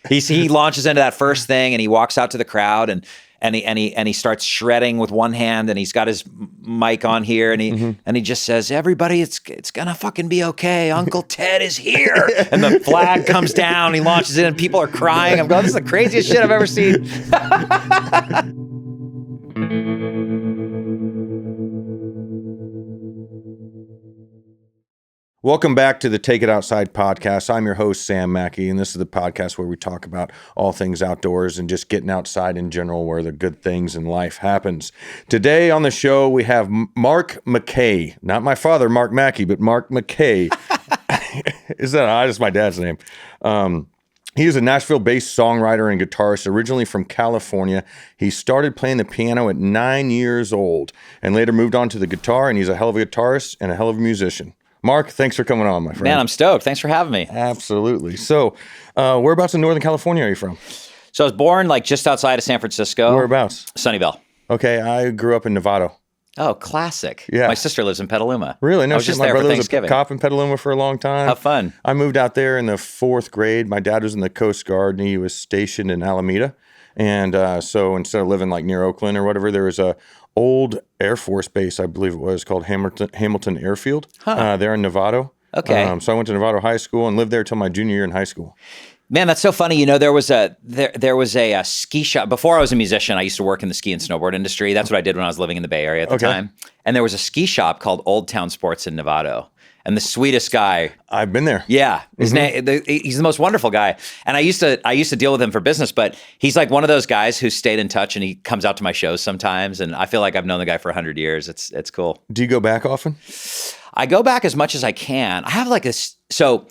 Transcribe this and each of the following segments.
He launches into that first thing and he walks out to the crowd and he starts shredding with one hand and he's got his mic on here and he just says, "Everybody, it's gonna fucking be okay. Uncle Ted is here." And the flag comes down, he launches it and people are crying. I'm going, this is the craziest shit I've ever seen. Welcome back to the Take It Outside podcast. I'm your host, Sam Mackey, and this is the podcast where we talk about all things outdoors and just getting outside in general, where the good things in life happens. Today on the show, we have Mark Mackay. Not my father, Mark Mackey, but Mark Mackay. That's my dad's name. He is a Nashville-based songwriter and guitarist, originally from California. He started playing the piano at 9 years old and later moved on to the guitar, and he's a hell of a guitarist and a hell of a musician. Mark, thanks for coming on, my friend. Man, I'm stoked. Thanks for having me. Absolutely. So, whereabouts in Northern California are you from? So I was born like just outside of San Francisco. Whereabouts? Sunnyvale. Okay, I grew up in Novato. Oh, classic. Yeah. My sister lives in Petaluma. Really? No I was shit. just My there for brother was Thanksgiving. a cop in Petaluma for a long time. How fun. I moved out there in the 4th grade. My dad was in the Coast Guard, and he was stationed in Alameda. And so instead of living like near Oakland or whatever, there was a old Air Force base, I believe it was, called Hamilton Airfield there in Novato. Okay. So I went to Novato High School and lived there till my junior year in high school. Man, that's so funny. You know, there was a ski shop. Before I was a musician, I used to work in the ski and snowboard industry. That's what I did when I was living in the Bay Area at the time. And there was a ski shop called Old Town Sports in Novato. And the sweetest guy. I've been there. Yeah. His name, he's the most wonderful guy. And I used to deal with him for business, but he's like one of those guys who stayed in touch and he comes out to my shows sometimes. And I feel like I've known the guy for 100 years. It's cool. Do you go back often? I go back as much as I can. I have like this, so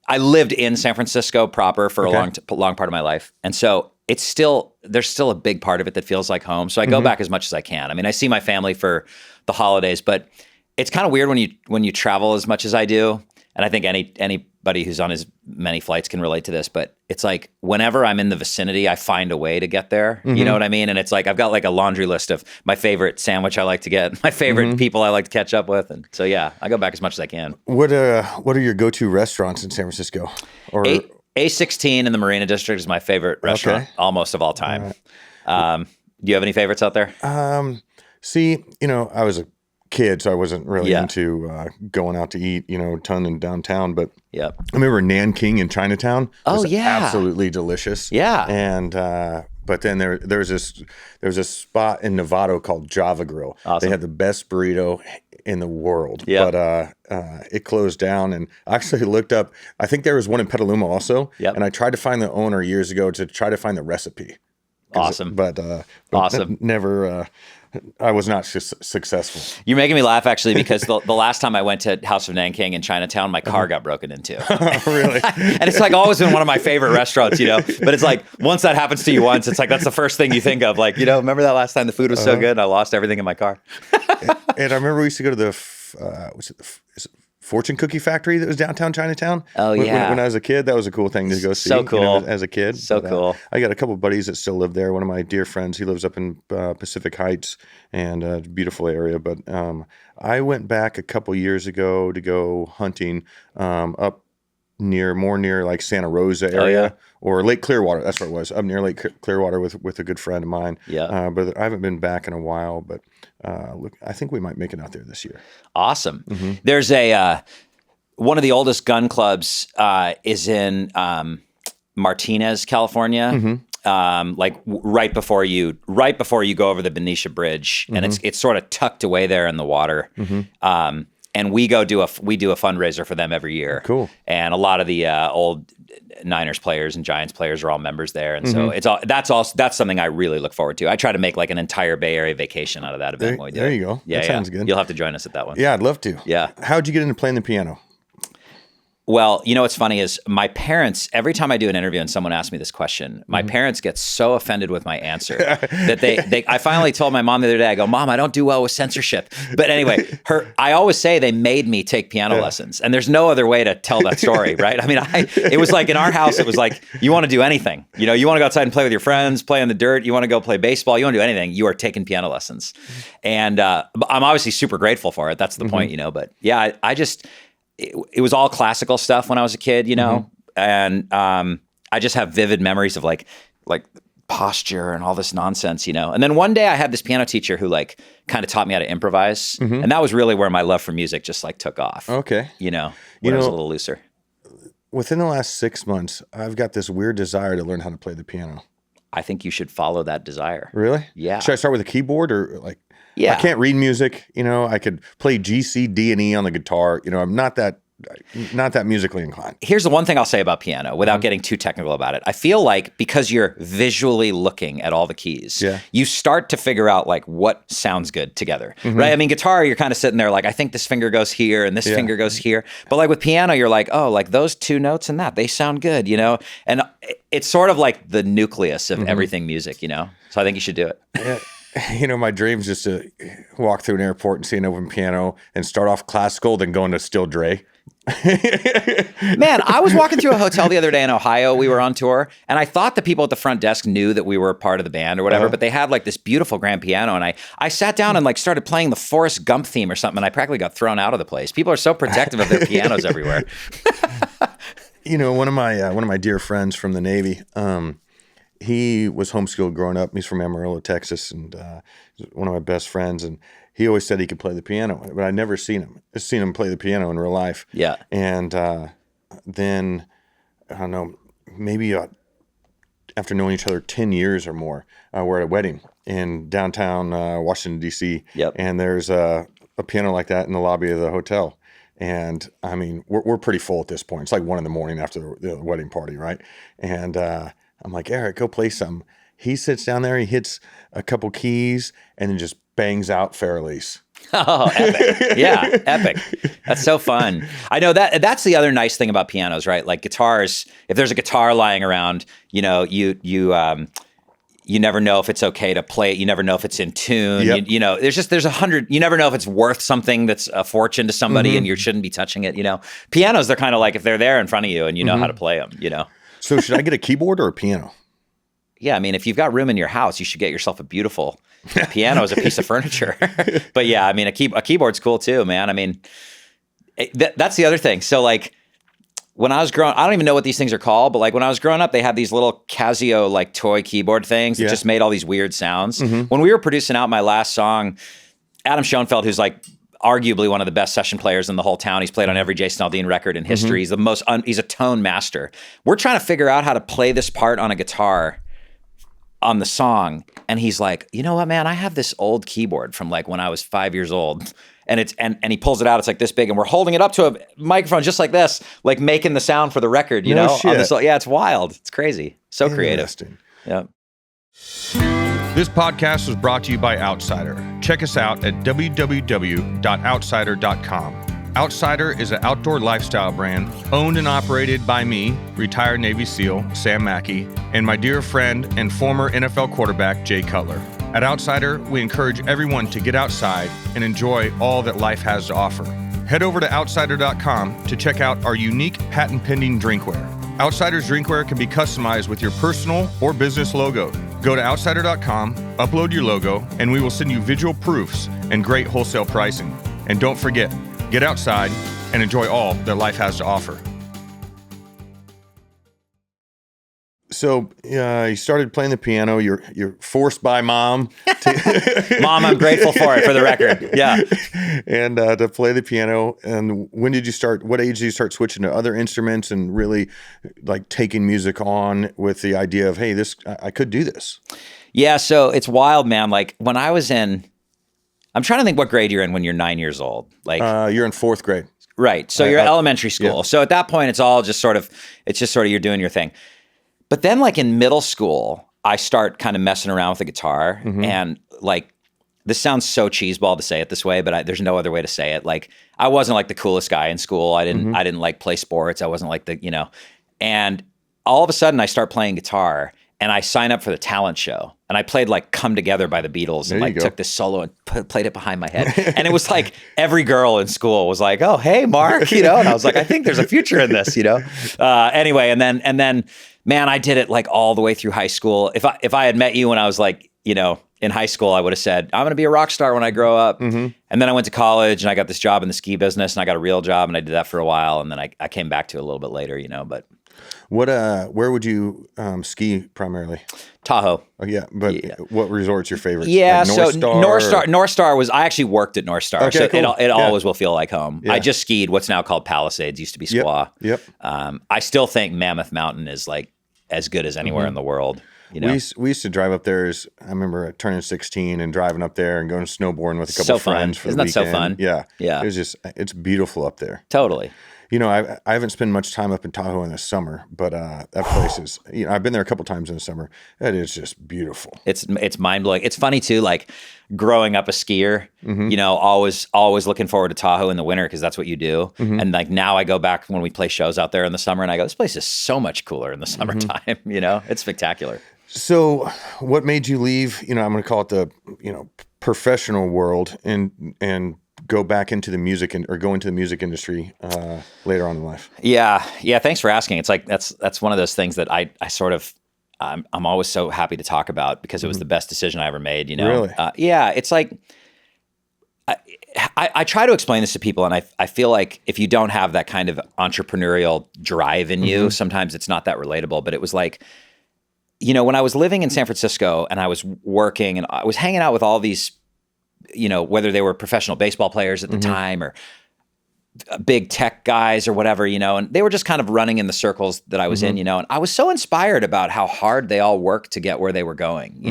I lived in San Francisco proper for a long part of my life. And so there's still a big part of it that feels like home. So I go back as much as I can. I mean, I see my family for the holidays, but it's kind of weird when you travel as much as I do. And I think anybody who's on as many flights can relate to this, but it's like whenever I'm in the vicinity, I find a way to get there. You know what I mean? And it's like I've got like a laundry list of my favorite sandwich I like to get, my favorite people I like to catch up with. And so, yeah, I go back as much as I can. What are your go-to restaurants in San Francisco? Or A16 in the Marina District is my favorite restaurant almost of all time. Right. Do you have any favorites out there? See, I was a kid, so I wasn't really into going out to eat, a ton in downtown. But I remember Nanking in Chinatown. Absolutely delicious. Yeah, and but then there's a spot in Novato called Java Grill. Awesome. They had the best burrito in the world. But it closed down, and I actually looked up. I think there was one in Petaluma also. And I tried to find the owner years ago to try to find the recipe. Awesome, but awesome. Never. I was not successful. You're making me laugh, actually, because the last time I went to House of Nanking in Chinatown, my car got broken into. Really? And it's like always been one of my favorite restaurants, But it's like once that happens to you once, it's like that's the first thing you think of. Like, remember that last time the food was so good and I lost everything in my car? And I remember we used to go to the Fortune Cookie Factory that was downtown Chinatown. Oh, yeah. When I was a kid, that was a cool thing to go see. So cool. As a kid. So cool. I got a couple of buddies that still live there. One of my dear friends, he lives up in Pacific Heights, and a beautiful area. But I went back a couple years ago to go hunting up more near like Santa Rosa area or Lake Clearwater. That's where it was, up near Lake Clearwater with a good friend of mine. Yeah. But I haven't been back in a while, but look, I think we might make it out there this year. Awesome. There's one of the oldest gun clubs is in Martinez, California. Like right before you go over the Benicia Bridge, and it's sort of tucked away there in the water. And we do a fundraiser for them every year. Cool. And a lot of the old Niners players and Giants players are all members there, and so that's something I really look forward to. I try to make like an entire Bay Area vacation out of that event. There you go. Yeah, that sounds good. You'll have to join us at that one. Yeah, I'd love to. Yeah. How'd you get into playing the piano? Well, what's funny is my parents, every time I do an interview and someone asks me this question, my parents get so offended with my answer that I finally told my mom the other day, I go, Mom, I don't do well with censorship. But anyway, I always say they made me take piano lessons, and there's no other way to tell that story, right? I mean, it was like in our house, it was like, you want to do anything, you want to go outside and play with your friends, play in the dirt, you want to go play baseball, you want to do anything, you are taking piano lessons. And I'm obviously super grateful for it. That's the point, but yeah, it was all classical stuff when I was a kid, and I I just have vivid memories of like posture and all this nonsense, And then one day I had this piano teacher who like kind of taught me how to improvise. And that was really where my love for music just like took off. Okay. When I was a little looser. Within the last 6 months, I've got this weird desire to learn how to play the piano. I think you should follow that desire. Really? Yeah. Should I start with a keyboard or like, yeah. I can't read music, I could play G, C, D, and E on the guitar. I'm not that musically inclined. Here's the one thing I'll say about piano without getting too technical about it. I feel like because you're visually looking at all the keys, you start to figure out like what sounds good together, right? I mean, guitar, you're kind of sitting there like, I think this finger goes here and this finger goes here. But like with piano, you're like, oh, like those two notes and that, they sound good, And it's sort of like the nucleus of everything music, So I think you should do it. Yeah. My dream's just to walk through an airport and see an open piano and start off classical, then go into Still Dre. Man, I was walking through a hotel the other day in Ohio. We were on tour, and I thought the people at the front desk knew that we were part of the band or whatever, but they had like this beautiful grand piano, and I sat down and like started playing the Forrest Gump theme or something, and I practically got thrown out of the place. People are so protective of their pianos everywhere. One of my dear friends from the Navy, he was homeschooled growing up. He's from Amarillo, Texas, and one of my best friends. And he always said he could play the piano, but I'd never seen him play the piano in real life. Yeah. And then, I don't know, maybe after knowing each other 10 years or more, we're at a wedding in downtown Washington, D.C. Yep. And there's a piano like that in the lobby of the hotel. And I mean, we're pretty full at this point. It's like 1 a.m. after the wedding party, right? And I'm like, Eric, go play some. He sits down there, he hits a couple keys, and then just bangs out Fairleys. Oh, epic. Yeah, epic. That's so fun. I know that's the other nice thing about pianos, right? Like guitars, if there's a guitar lying around, you never know if it's okay to play it. You never know if it's in tune. Yep. There's 100, you never know if it's worth something that's a fortune to somebody and you shouldn't be touching it, Pianos, they're kind of like if they're there in front of you and you know how to play them, So should I get a keyboard or a piano? Yeah, I mean, if you've got room in your house, you should get yourself a beautiful piano as a piece of furniture. But yeah, I mean, a keyboard's cool too, man. I mean, that's the other thing. So like when I was growing, I don't even know what these things are called, but like when I was growing up, they had these little Casio like toy keyboard things that just made all these weird sounds. When we were producing out my last song, Adam Schoenfeld, who's like arguably one of the best session players in the whole town. He's played on every Jason Aldean record in history. He's he's a tone master. We're trying to figure out how to play this part on a guitar on the song. And he's like, you know what, man, I have this old keyboard from like when I was 5 years old. And it's and he pulls it out, it's like this big, and we're holding it up to a microphone just like this, like making the sound for the record, you know? Shit. Yeah, it's wild. It's crazy. So creative. Yeah. This podcast was brought to you by Outsider. Check us out at www.outsider.com. Outsider is an outdoor lifestyle brand owned and operated by me, retired Navy SEAL Sam Mackey, and my dear friend and former NFL quarterback Jay Cutler. At Outsider, we encourage everyone to get outside and enjoy all that life has to offer. Head over to outsider.com to check out our unique patent-pending drinkware. Outsider's drinkware can be customized with your personal or business logo. Go to outsider.com, upload your logo, and we will send you visual proofs and great wholesale pricing. And don't forget, get outside and enjoy all that life has to offer. So you started playing the piano. You're forced by mom. Mom, I'm grateful for it, for the record. Yeah. And to play the piano. And when did you start? What age did you start switching to other instruments and really like taking music on with the idea of, hey, I could do this? Yeah. So it's wild, man. Like when I was I'm trying to think what grade you're in when you're 9 years old. Like you're in 4th grade. Right. So you're elementary school. Yeah. So at that point, it's just sort of you're doing your thing. But then like in middle school, I start kind of messing around with the guitar and like, this sounds so cheeseball to say it this way, but there's no other way to say it. Like I wasn't like the coolest guy in school. I didn't like play sports. I wasn't like and all of a sudden I start playing guitar and I sign up for the talent show and I played like Come Together by the Beatles and like took this solo and played it behind my head. And it was like every girl in school was like, oh, hey, Mark, and I was like, I think there's a future in this, Anyway, and then, man, I did it like all the way through high school. If I had met you when I was like, in high school, I would have said, I'm going to be a rock star when I grow up. And then I went to college and I got this job in the ski business and I got a real job and I did that for a while. And then I came back to it a little bit later, but. Where would you ski primarily? Tahoe. Oh yeah, but what resort's your favorite? Yeah, like North Star was, I actually worked at North Star, Okay, so cool. it always will feel like home. Yeah. I just skied what's now called Palisades, used to be Squaw. Yep. I still think Mammoth Mountain is like as good as anywhere in the world. You know? We used to drive up there. I remember turning 16 and driving up there and going snowboarding with a couple friends for the weekend. Isn't that so fun? Yeah. Yeah. It's beautiful up there. Totally. You know, I haven't spent much time up in Tahoe in the summer, but that place is, I've been there a couple times in the summer. That is just beautiful. It's mind blowing. It's funny too, like growing up a skier, always looking forward to Tahoe in the winter because that's what you do. And like now I go back when we play shows out there in the summer and I go, this place is so much cooler in the summertime. It's spectacular. So what made you leave, I'm going to call it the, professional world and go back into the music or go into the music industry later on in life? Yeah. Thanks for asking. It's like, that's one of those things that I sort of, I'm always so happy to talk about because it was the best decision I ever made, Really? It's like, I try to explain this to people, and I feel like if you don't have that kind of entrepreneurial drive in you, sometimes it's not that relatable. But it was like, when I was living in San Francisco and I was working and I was hanging out with all these, whether they were professional baseball players at the time or big tech guys or whatever, and they were just kind of running in the circles that I was in, and I was so inspired about how hard they all worked to get where they were going,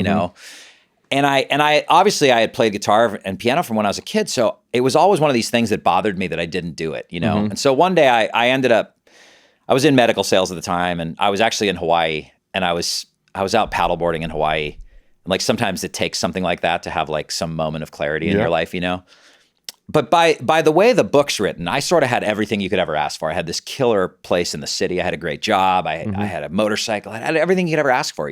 And I obviously I had played guitar and piano from when I was a kid. So it was always one of these things that bothered me that I didn't do it, And so one day I was in medical sales at the time and I was actually in Hawaii and I was out paddleboarding in Hawaii. And like sometimes it takes something like that to have like some moment of clarity in your life, But by the way the book's written, I sort of had everything you could ever ask for. I had this killer place in the city. I had a great job. I had a motorcycle. I had everything you could ever ask for,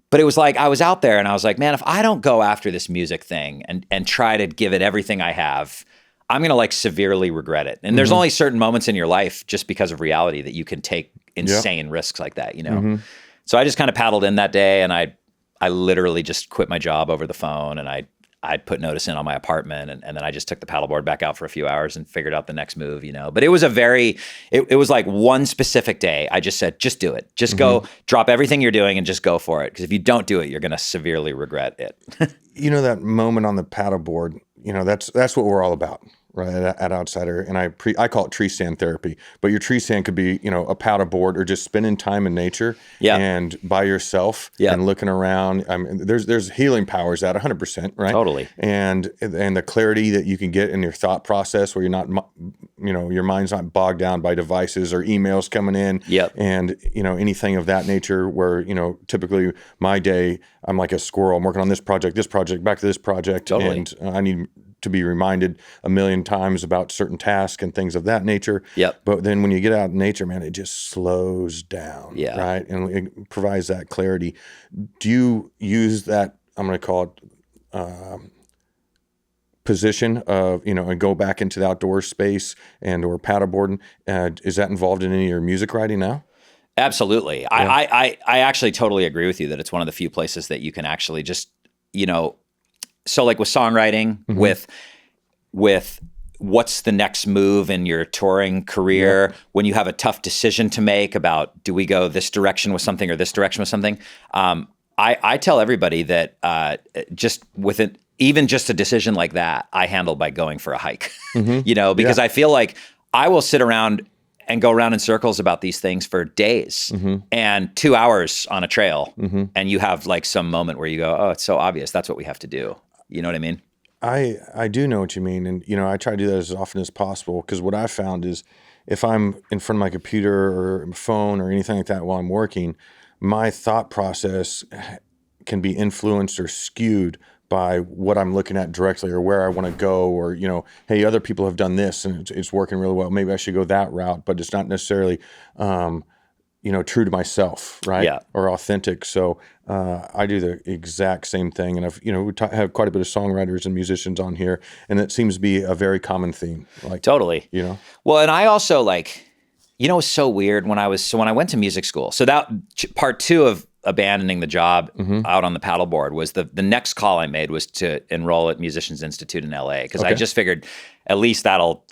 But it was like I was out there and I was like, man, if I don't go after this music thing and try to give it everything I have, I'm going to like severely regret it. And there's only certain moments in your life just because of reality that you can take insane risks like that, So I just kind of paddled in that day and I literally just quit my job over the phone and I put notice in on my apartment and then I just took the paddleboard back out for a few hours and figured out the next move, But it was it was like one specific day. I just said, just do it. Just go drop everything you're doing and just go for it. Because if you don't do it, you're going to severely regret it. That moment on the paddleboard, that's what we're all about. Right at Outsider, and I call it tree stand therapy. But your tree stand could be, a paddleboard or just spending time in nature and by yourself and looking around. I mean, there's healing powers at 100%, right? Totally. And the clarity that you can get in your thought process, where you're not, your mind's not bogged down by devices or emails coming in. And anything of that nature. Where typically my day, I'm like a squirrel. I'm working on this project, back to this project, Totally. and I need to be reminded a million times about certain tasks and things of that nature. But then when you get out in nature, man, it just slows down. Right. And it provides that clarity. Do you use that, I'm going to call it, position of, and go back into the outdoor space or paddleboarding? Is that involved in any of your music writing now? Absolutely. I actually totally agree with you that it's one of the few places that you can actually just, so like with songwriting, with what's the next move in your touring career, when you have a tough decision to make about, do we go this direction with something or this direction with something? I tell everybody that just with it, even just a decision like that, I handle by going for a hike, because I feel like I will sit around and go around in circles about these things for days and 2 hours on a trail. And you have like some moment where you go, oh, it's so obvious. That's what we have to do. You know what I mean? I do know what you mean. And, I try to do that as often as possible because what I found is if I'm in front of my computer or phone or anything like that while I'm working, my thought process can be influenced or skewed by what I'm looking at directly or where I want to go or, hey, other people have done this and it's working really well. Maybe I should go that route, but it's not necessarily, true to myself, right? Or authentic. So I do the exact same thing. And I've, we have quite a bit of songwriters and musicians on here, and it seems to be a very common theme. Like totally. Well, and I also it's so weird when I went to music school. So that part two of abandoning the job out on the paddleboard was the next call I made was to enroll at Musicians Institute in LA. Cause I just figured at least that'll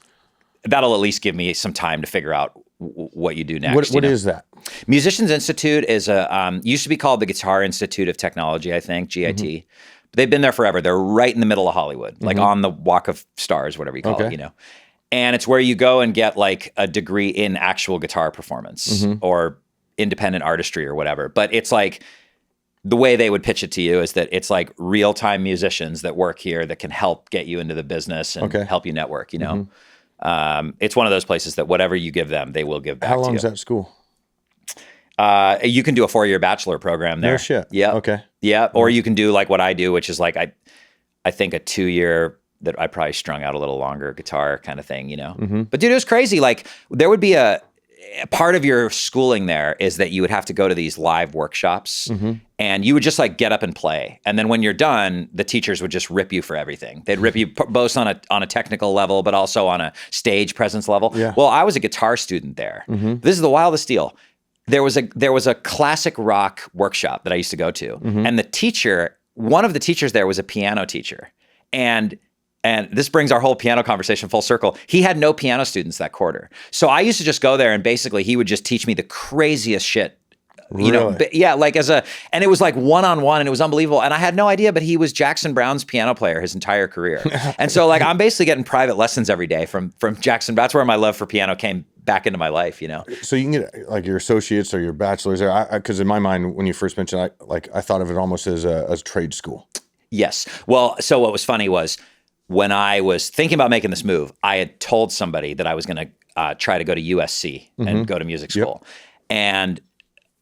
that'll at least give me some time to figure out what you do next. What is that? Musicians Institute is used to be called the Guitar Institute of Technology, I think, GIT. Mm-hmm. But they've been there forever. They're right in the middle of Hollywood, like on the Walk of Stars, whatever you call it, And it's where you go and get like a degree in actual guitar performance or independent artistry or whatever. But it's like, the way they would pitch it to you is that it's like real-time musicians that work here that can help get you into the business and help you network, It's one of those places that whatever you give them, they will give back to you. How long is that school? You can do a 4-year bachelor program there. No shit. Yeah. Okay. Yeah. Or you can do like what I do, which is like, I think a 2-year that I probably strung out a little longer guitar kind of thing, But dude, it was crazy. Like there would be a part of your schooling there is that you would have to go to these live workshops and you would just like get up and play. And then when you're done, the teachers would just rip you for everything. They'd rip you both on a technical level, but also on a stage presence level. Yeah. Well, I was a guitar student there. This is the wildest deal. There was a classic rock workshop that I used to go to. And one of the teachers there was a piano teacher. And this brings our whole piano conversation full circle. He had no piano students that quarter. So I used to just go there and basically he would just teach me the craziest shit. Really? Yeah, like and it was like one-on-one and it was unbelievable. And I had no idea, but he was Jackson Browne's piano player his entire career. And so like I'm basically getting private lessons every day from Jackson. That's where my love for piano came back into my life, So you can get like your associates or your bachelor's there. Because in my mind, when you first mentioned it, I thought of it almost as a trade school. Yes. Well, so what was funny was when I was thinking about making this move, I had told somebody that I was going to try to go to USC and go to music school. And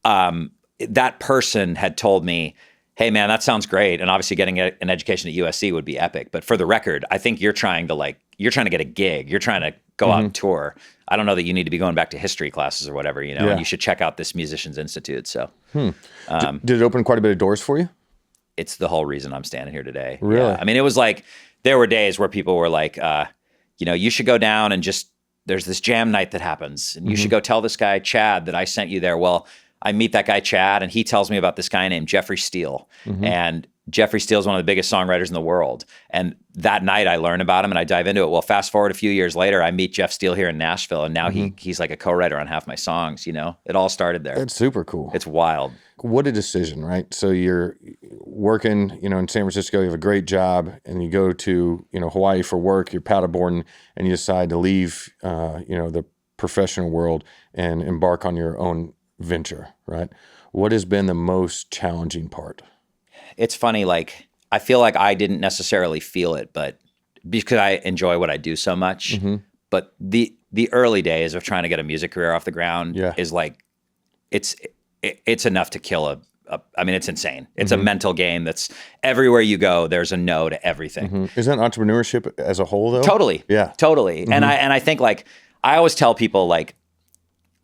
that person had told me, hey man, that sounds great. And obviously getting an education at USC would be epic. But for the record, I think you're trying to get a gig. You're trying to go out and tour. I don't know that you need to be going back to history classes or whatever, and you should check out this Musicians Institute. So did it open quite a bit of doors for you? It's the whole reason I'm standing here today. Really? Yeah. I mean, it was like, there were days where people were like, you should go down and there's this jam night that happens and you should go tell this guy, Chad, that I sent you there. Well, I meet that guy, Chad, and he tells me about this guy named Jeffrey Steele. And Jeffrey Steele is one of the biggest songwriters in the world. And that night I learn about him and I dive into it. Well, fast forward a few years later, I meet Jeff Steele here in Nashville. And now he's like a co-writer on half my songs, It all started there. That's super cool. It's wild. What a decision, right? So you're working, in San Francisco, you have a great job and you go to, Hawaii for work, you're paddleboarding and you decide to leave, the professional world and embark on your own venture, right? What has been the most challenging part? It's funny, like, I feel like I didn't necessarily feel it, but because I enjoy what I do so much. But the early days of trying to get a music career off the ground is like, it's enough to kill I mean, it's insane. It's a mental game that's everywhere you go, there's a no to everything. Is that entrepreneurship as a whole though? Totally. Yeah. Totally. And I think like, I always tell people like,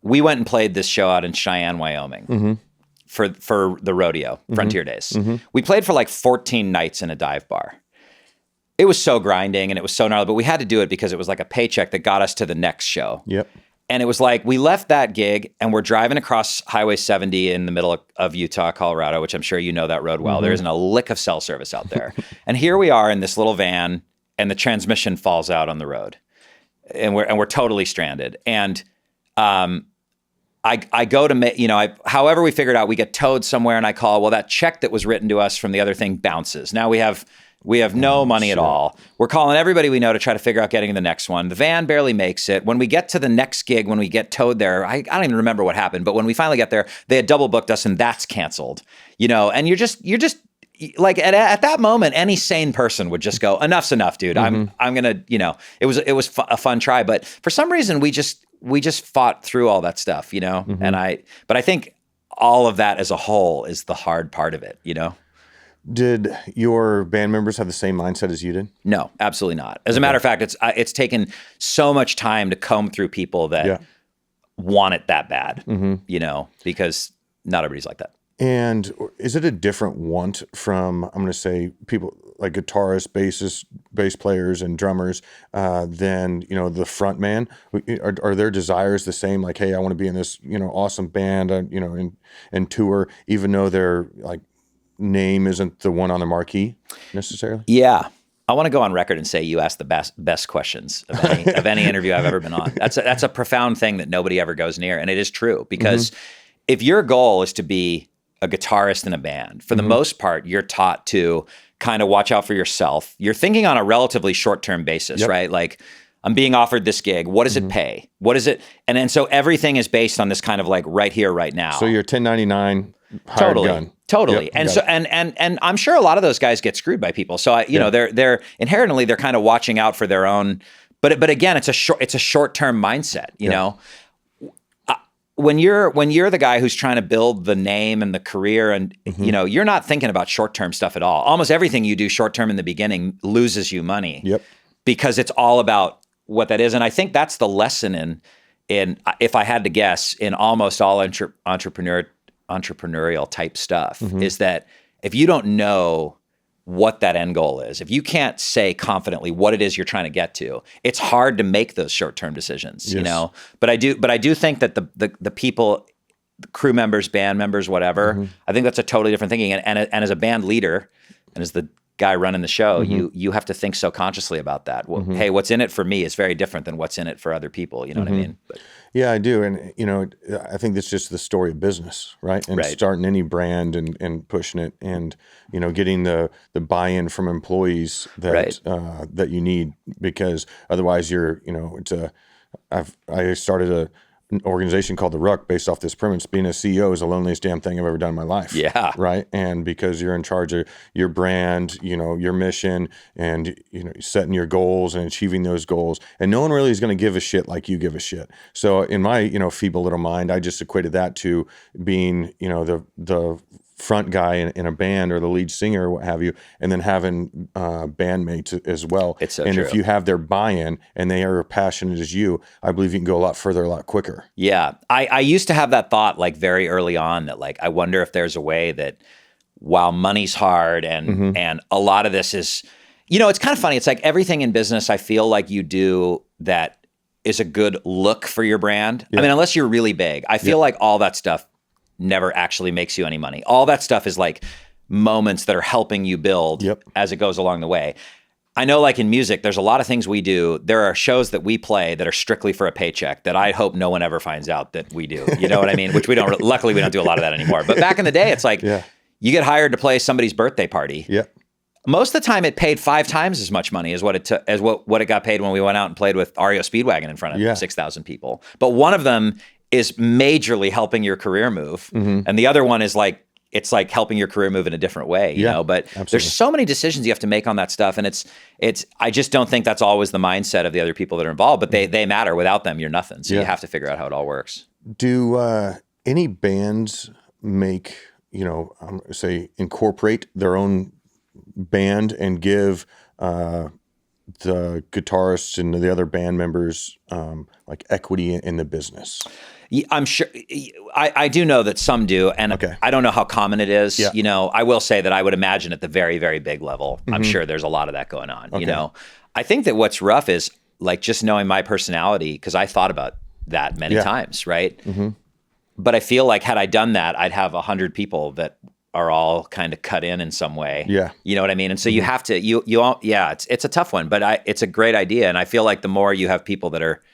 we went and played this show out in Cheyenne, Wyoming for the rodeo, Frontier Days. We played for like 14 nights in a dive bar. It was so grinding and it was so gnarly, but we had to do it because it was like a paycheck that got us to the next show. Yep. And it was like, we left that gig and we're driving across Highway 70 in the middle of Utah, Colorado, which I'm sure you know that road well. There isn't a lick of cell service out there. And here we are in this little van and the transmission falls out on the road and we're totally stranded. And, I go to, however we figured out, we get towed somewhere and I call, well, that check that was written to us from the other thing bounces. Now we have no money at all. We're calling everybody we know to try to figure out getting the next one. The van barely makes it. When we get to the next gig, when we get towed there, I don't even remember what happened, but when we finally get there, they had double booked us and that's canceled, and you're just like at that moment, any sane person would just go, enough's enough, dude. I'm going to, it was a fun try, but for some reason we just fought through all that stuff, but I think all of that as a whole is the hard part of it, Did your band members have the same mindset as you did? No, absolutely not. As a matter of fact, it's taken so much time to comb through people that want it that bad, because not everybody's like that. And is it a different want from, I'm going to say, people like guitarists, bass players, and drummers than, the front man? Are their desires the same? Like, hey, I want to be in this, awesome band, and tour, even though their like name isn't the one on the marquee necessarily? Yeah. I want to go on record and say you asked the best questions of any interview I've ever been on. That's a profound thing that nobody ever goes near, and it is true because if your goal is to be a guitarist in a band, for the most part, you're taught to kind of watch out for yourself. You're thinking on a relatively short-term basis, right? Like, I'm being offered this gig. What does it pay? What is it? And then so everything is based on this kind of like right here, right now. So you're 1099 hired gun. Totally. Yep, and so and I'm sure a lot of those guys get screwed by people. So you know, they're inherently they're kind of watching out for their own. But again, it's a short-term mindset. You know, when you're the guy who's trying to build the name and the career, and you know, you're not thinking about short-term stuff at all. Almost everything you do short-term in the beginning loses you money. Yep. Because it's all about what that is. And I think that's the lesson in if I had to guess, in almost all entrepreneurial type stuff, is that if you don't know what that end goal is, if you can't say confidently what it is you're trying to get to, it's hard to make those short-term decisions, you know? But I do think that the people, crew members, band members, whatever, I think that's a totally different thinking. And as a band leader and as the guy running the show, you have to think so consciously about that. Well, hey, what's in it for me is very different than what's in it for other people. You know what I mean? But, yeah, I do. And, you know, I think that's just the story of business, right? And starting any brand and pushing it and, you know, getting the buy-in from employees that that you need, because otherwise you're, you know, I started an organization called The Ruck based off this premise. Being a CEO is the loneliest damn thing I've ever done in my life. Yeah. Right. And because you're in charge of your brand, you know, your mission, and, you know, setting your goals and achieving those goals. And no one really is going to give a shit like you give a shit. So in my, you know, feeble little mind, I just equated that to being, you know, the front guy in a band, or the lead singer, or what have you, and then having bandmates as well. It's so and true. If you have their buy-in and they are passionate as you, I believe you can go a lot further, a lot quicker. Yeah. I used to have that thought like very early on that like, I wonder if there's a way that while money's hard and a lot of this is, you know, it's kind of funny. It's like everything in business I feel like you do that is a good look for your brand. I mean, unless you're really big, I feel like all that stuff never actually makes you any money. All that stuff is like moments that are helping you build as it goes along the way. I know like in music, there's a lot of things we do. There are shows that we play that are strictly for a paycheck that I hope no one ever finds out that we do. You know what I mean? Which we don't, luckily we don't do a lot of that anymore. But back in the day, it's like you get hired to play somebody's birthday party. Most of the time it paid 5 times as much money as what it got paid when we went out and played with REO Speedwagon in front of 6,000 people. But one of them is majorly helping your career move. And the other one is like, it's like helping your career move in a different way, you know, but there's so many decisions you have to make on that stuff. And I just don't think that's always the mindset of the other people that are involved, but they matter. Without them, you're nothing. So you have to figure out how it all works. Do any bands make, you know, say incorporate their own band and give the guitarists and the other band members like equity in the business? I'm sure. I do know that some do, and I don't know how common it is. You know, I will say that I would imagine at the very, very big level, I'm sure there's a lot of that going on. You know, I think that what's rough is like just knowing my personality, because I thought about that many times, right? But I feel like had I done that, I'd have 100 people that are all kind of cut in some way. You know what I mean? And so you have to, it's a tough one, but it's a great idea. And I feel like the more you have people that are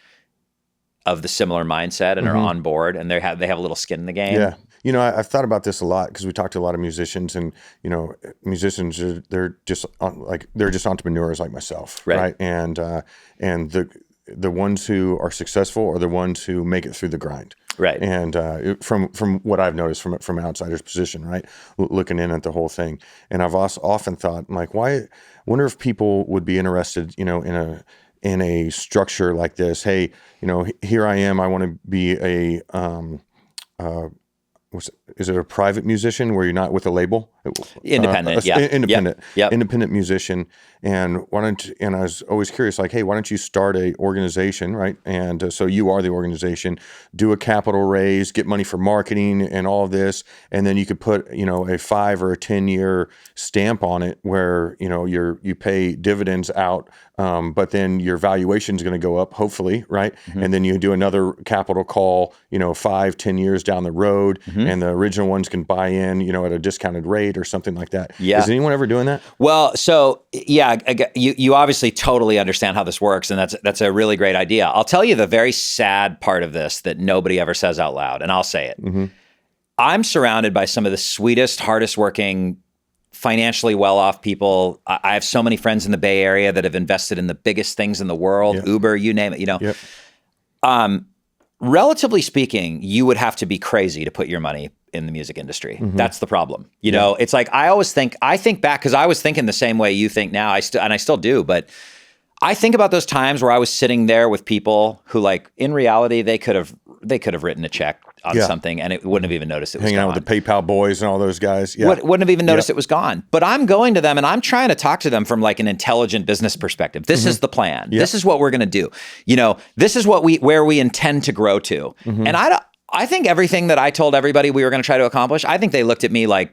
of the similar mindset and are on board and they have a little skin in the game. Yeah. You know, I've thought about this a lot because we talked to a lot of musicians, and, you know, musicians, they're just entrepreneurs like myself. Right. And the ones who are successful are the ones who make it through the grind. Right. And from what I've noticed from an outsider's position, right, looking in at the whole thing. And I've also often thought, like, wonder if people would be interested, you know, in a structure like this. Hey, you know, here I am. I want to be a is it a private musician where you're not with a label? Independent, independent musician. And I was always curious, like, hey, why don't you start a organization, right? And so you are the organization, do a capital raise, get money for marketing and all of this, and then you could put, you know, a 5 or a 10-year stamp on it where, you know, you pay dividends out, but then your valuation is going to go up, hopefully, right? And then you do another capital call, you know, 5-10 years down the road, and the original ones can buy in, at a discounted rate or something like that. Yeah. Is anyone ever doing that? Well, so yeah, you obviously totally understand how this works, and that's a really great idea. I'll tell you the very sad part of this that nobody ever says out loud, and I'll say it. Mm-hmm. I'm surrounded by some of the sweetest, hardest working, financially well-off people. I have so many friends in the Bay Area that have invested in the biggest things in the world, Uber, you name it, Yep. Relatively speaking, you would have to be crazy to put your money in the music industry. That's the problem. You know, it's like, I think back, because I was thinking the same way you think now, and I still do, but I think about those times where I was sitting there with people who, like, in reality, they could have written a check on something and it wouldn't have even noticed it was hanging gone. out with the PayPal boys and all those guys. Yeah. Wouldn't have even noticed it was gone. But I'm going to them and I'm trying to talk to them from like an intelligent business perspective. This is the plan. This is what we're going to do. This is where we intend to grow to. And I think everything that I told everybody we were going to try to accomplish, I think they looked at me like,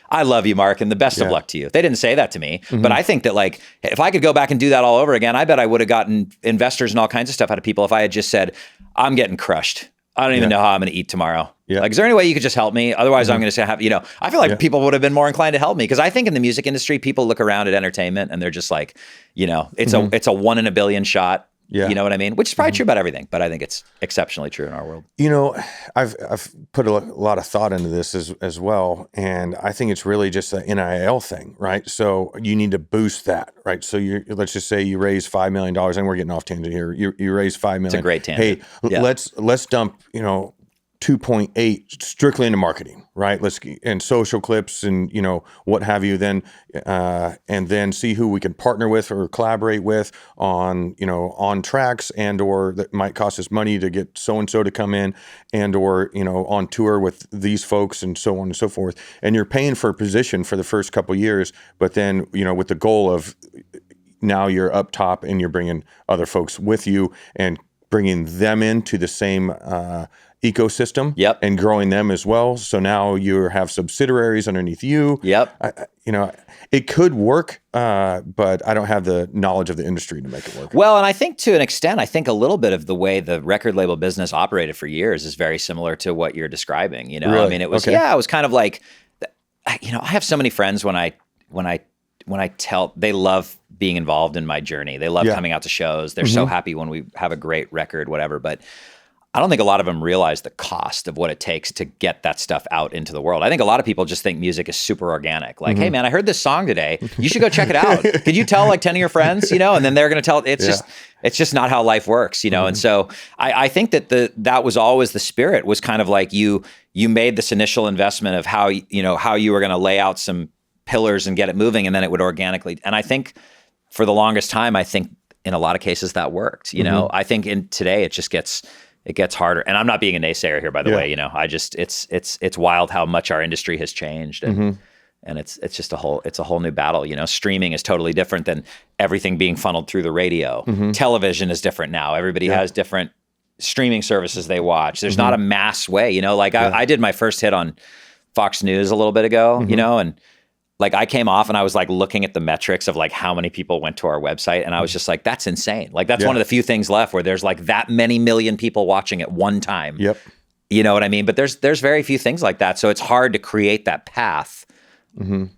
I love you, Mark, and the best of luck to you. They didn't say that to me, but I think that, like, if I could go back and do that all over again, I bet I would have gotten investors and all kinds of stuff out of people if I had just said, I'm getting crushed. I don't even know how I'm going to eat tomorrow. Yeah. Like, is there any way you could just help me? Otherwise, I'm going to have, I feel like people would have been more inclined to help me, because I think in the music industry, people look around at entertainment and they're just like, it's a 1 in a billion shot. Yeah. You know what I mean? Which is probably true about everything, but I think it's exceptionally true in our world. I've put a lot of thought into this as well, and I think it's really just an NIL thing, right? So you need to boost that, right? So let's just say you raise $5 million, and we're getting off tangent here. You raise $5 million. It's a great tangent. Hey, let's dump 2.8 strictly into marketing, right? And social clips and what have you. Then and then see who we can partner with or collaborate with on on tracks, and or that might cost us money to get so and so to come in, and or on tour with these folks, and so on and so forth. And you're paying for a position for the first couple of years, but then with the goal of now you're up top and you're bringing other folks with you and bringing them into the same ecosystem, and growing them as well. So now you have subsidiaries underneath you. It could work, but I don't have the knowledge of the industry to make it work. Well, and I think to an extent, I think a little bit of the way the record label business operated for years is very similar to what you're describing. Really? I mean, it was it was kind of like, I have so many friends when I tell, they love being involved in my journey. They love coming out to shows. They're so happy when we have a great record, whatever. But I don't think a lot of them realize the cost of what it takes to get that stuff out into the world. I think a lot of people just think music is super organic. Like, hey man, I heard this song today. You should go check it out. Could you tell like 10 of your friends, and then they're going to tell, it's just not how life works, And so I think that that was always the spirit, was kind of like you made this initial investment of how you were going to lay out some pillars and get it moving, and then it would organically. And I think for the longest time, I think in a lot of cases that worked, I think in today it just gets harder. And I'm not being a naysayer here, by the way. I just it's wild how much our industry has changed, and it's just a whole new battle. Streaming is totally different than everything being funneled through the radio. Television is different now. Everybody has different streaming services they watch. There's not a mass way. I did my first hit on Fox News a little bit ago. And like I came off and I was like looking at the metrics of like how many people went to our website, and I was just like, that's insane. Like that's one of the few things left where there's like that many million people watching at one time. Yep. You know what I mean? But there's very few things like that. So it's hard to create that path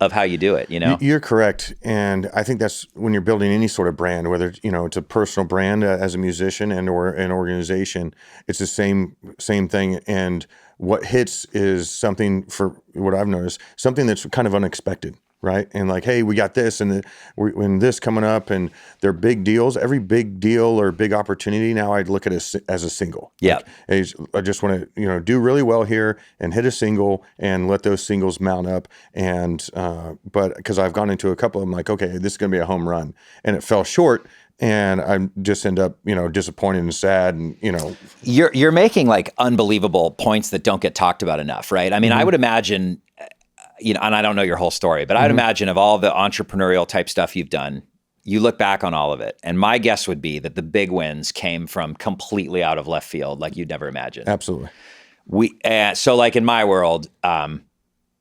of how you do it, You're correct. And I think that's when you're building any sort of brand, whether it's a personal brand as a musician and or an organization, it's the same thing. And what hits is something, for what I've noticed, something that's kind of unexpected, right? And like, hey, we got this and when this coming up, and they're big deals. Every big deal or big opportunity now I'd look at it as a single. Yeah. Like, hey, I just want to, do really well here and hit a single and let those singles mount up. And, but because I've gone into a couple of them, like, okay, this is going to be a home run, and it fell short. And I just end up, disappointed and sad, and You're making like unbelievable points that don't get talked about enough, right? I mean, I would imagine, and I don't know your whole story, but I would imagine of all the entrepreneurial type stuff you've done, you look back on all of it, and my guess would be that the big wins came from completely out of left field, like you'd never imagine. Absolutely. So like in my world,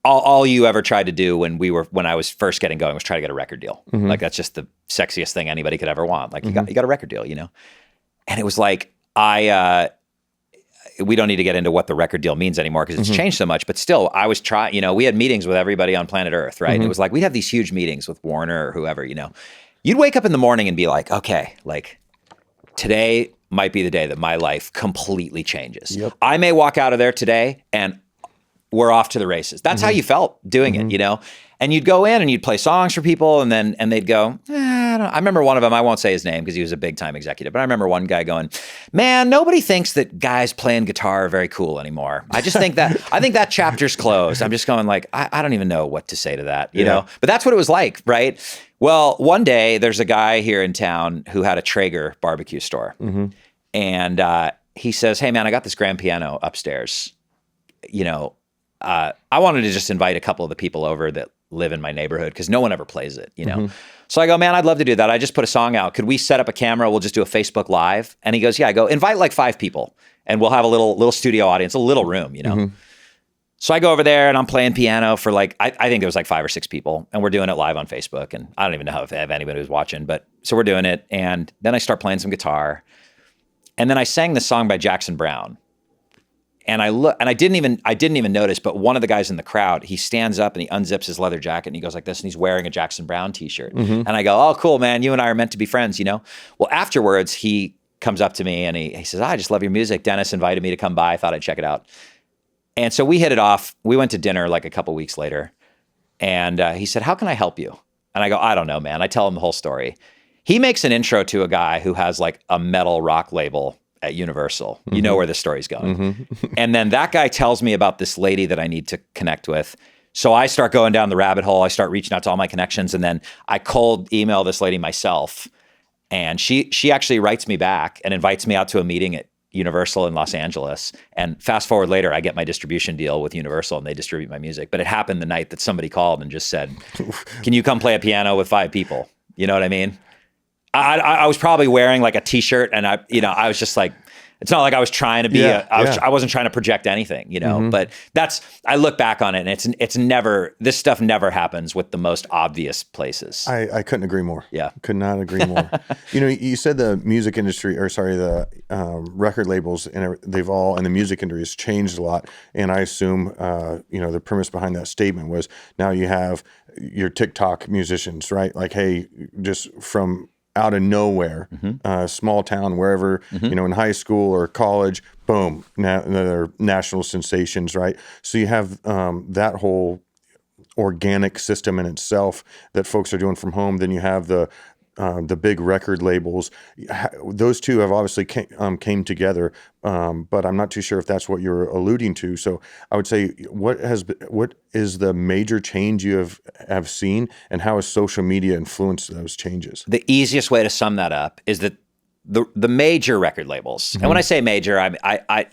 all you ever tried to do when I was first getting going was try to get a record deal. Like that's just the sexiest thing anybody could ever want. Like you got a record deal, And it was like, we don't need to get into what the record deal means anymore because it's changed so much. But still, I was trying, we had meetings with everybody on planet Earth, right? And it was like, we'd have these huge meetings with Warner or whoever, You'd wake up in the morning and be like, okay, like today might be the day that my life completely changes. Yep. I may walk out of there today and we're off to the races. That's how you felt doing it, And you'd go in and you'd play songs for people and they'd go, I remember one of them, I won't say his name because he was a big time executive, but I remember one guy going, man, nobody thinks that guys playing guitar are very cool anymore. I just think I think that chapter's closed. I'm just going like, I don't even know what to say to that, you know? But that's what it was like, right? Well, one day there's a guy here in town who had a Traeger barbecue store. And he says, hey man, I got this grand piano upstairs. I wanted to just invite a couple of the people over that live in my neighborhood because no one ever plays it, So I go, man, I'd love to do that. I just put a song out. Could we set up a camera? We'll just do a Facebook Live. And he goes, yeah. I go, invite like 5 people and we'll have a little studio audience, a little room, So I go over there and I'm playing piano for like, I think there was like 5 or 6 people and we're doing it live on Facebook. And I don't even know if anybody was watching, but so we're doing it. And then I start playing some guitar. And then I sang this song by Jackson Browne. And I look, and I didn't even notice, but one of the guys in the crowd, he stands up and he unzips his leather jacket and he goes like this, and he's wearing a Jackson Browne t-shirt. And I go, oh, cool, man. You and I are meant to be friends, Well, afterwards, he comes up to me and he says, I just love your music. Dennis invited me to come by. I thought I'd check it out. And so we hit it off. We went to dinner like a couple weeks later. And he said, how can I help you? And I go, I don't know, man. I tell him the whole story. He makes an intro to a guy who has like a metal rock label at Universal. You know where the story's going. And then that guy tells me about this lady that I need to connect with. So I start going down the rabbit hole. I start reaching out to all my connections. And then I cold email this lady myself. And she actually writes me back and invites me out to a meeting at Universal in Los Angeles. And fast forward later, I get my distribution deal with Universal and they distribute my music. But it happened the night that somebody called and just said, can you come play a piano with 5 people? You know what I mean? I was probably wearing like a t-shirt and I was just like, it's not like I was trying to be, I wasn't trying to project anything, but I look back on it and it's never, this stuff never happens with the most obvious places. I couldn't agree more. Yeah. Could not agree more. You said the music industry, the record labels and the music industry has changed a lot. And I assume, the premise behind that statement was now you have your TikTok musicians, right? Like, hey, just from out of nowhere, small town, wherever, in high school or college, boom, they're national sensations, right? So you have that whole organic system in itself that folks are doing from home. Then you have the big record labels. Those two have obviously came together, but I'm not too sure if that's what you're alluding to. So I would say, what is the major change you have seen, and how has social media influenced those changes? The easiest way to sum that up is that the major record labels, and when I say major, I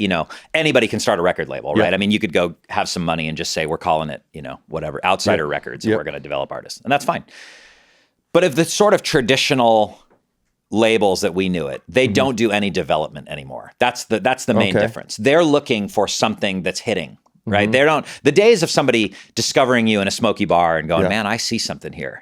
anybody can start a record label, right? I mean, you could go have some money and just say, we're calling it, whatever, Outsider Records, and we're going to develop artists, and that's fine. But if the sort of traditional labels that we knew it, they don't do any development anymore. That's the main difference. They're looking for something that's hitting, right? They don't, the days of somebody discovering you in a smoky bar and going, man, I see something here,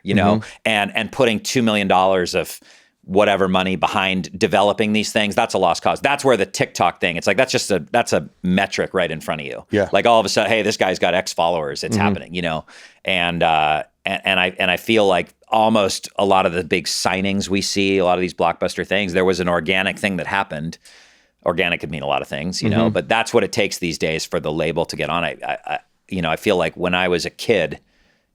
and putting $2 million of whatever money behind developing these things, that's a lost cause. That's where the TikTok thing, it's like, that's a metric right in front of you. Yeah. Like all of a sudden, hey, this guy's got X followers, it's happening, and I feel like almost a lot of the big signings we see, a lot of these blockbuster things, there was an organic thing that happened. Organic could mean a lot of things, but that's what it takes these days for the label to get on. I feel like when I was a kid,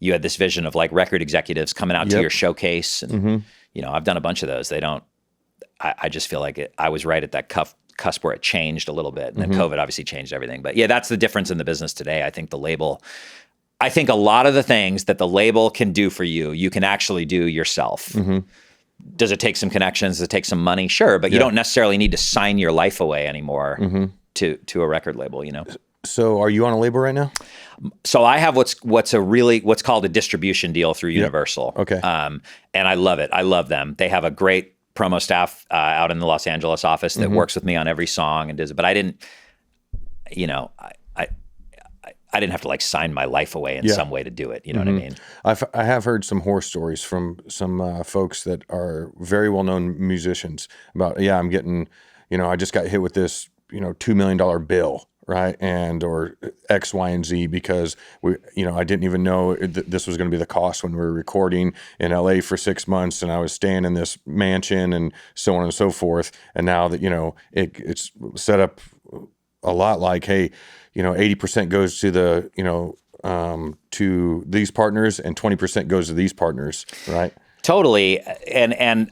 you had this vision of like record executives coming out to your showcase, and I've done a bunch of those. I just feel like I was right at that cusp where it changed a little bit, and then COVID obviously changed everything. But yeah, that's the difference in the business today. I think a lot of the things that the label can do for you, you can actually do yourself. Does it take some connections? Does it take some money? Sure, but you don't necessarily need to sign your life away anymore to a record label, So are you on a label right now? So I have what's called a distribution deal through Universal. Okay. And I love it. I love them. They have a great promo staff out in the Los Angeles office that works with me on every song and does it. But I didn't, I didn't have to like sign my life away in some way to do it. You know what I mean? I have heard some horror stories from some folks that are very well-known musicians about, I'm getting, I just got hit with this $2 million bill, right? And, or X, Y, and Z, because I didn't even know this was going to be the cost when we were recording in LA for 6 months, and I was staying in this mansion and so on and so forth. And now that, it's set up a lot like, hey, 80% goes to the, to these partners and 20% goes to these partners, right? Totally. And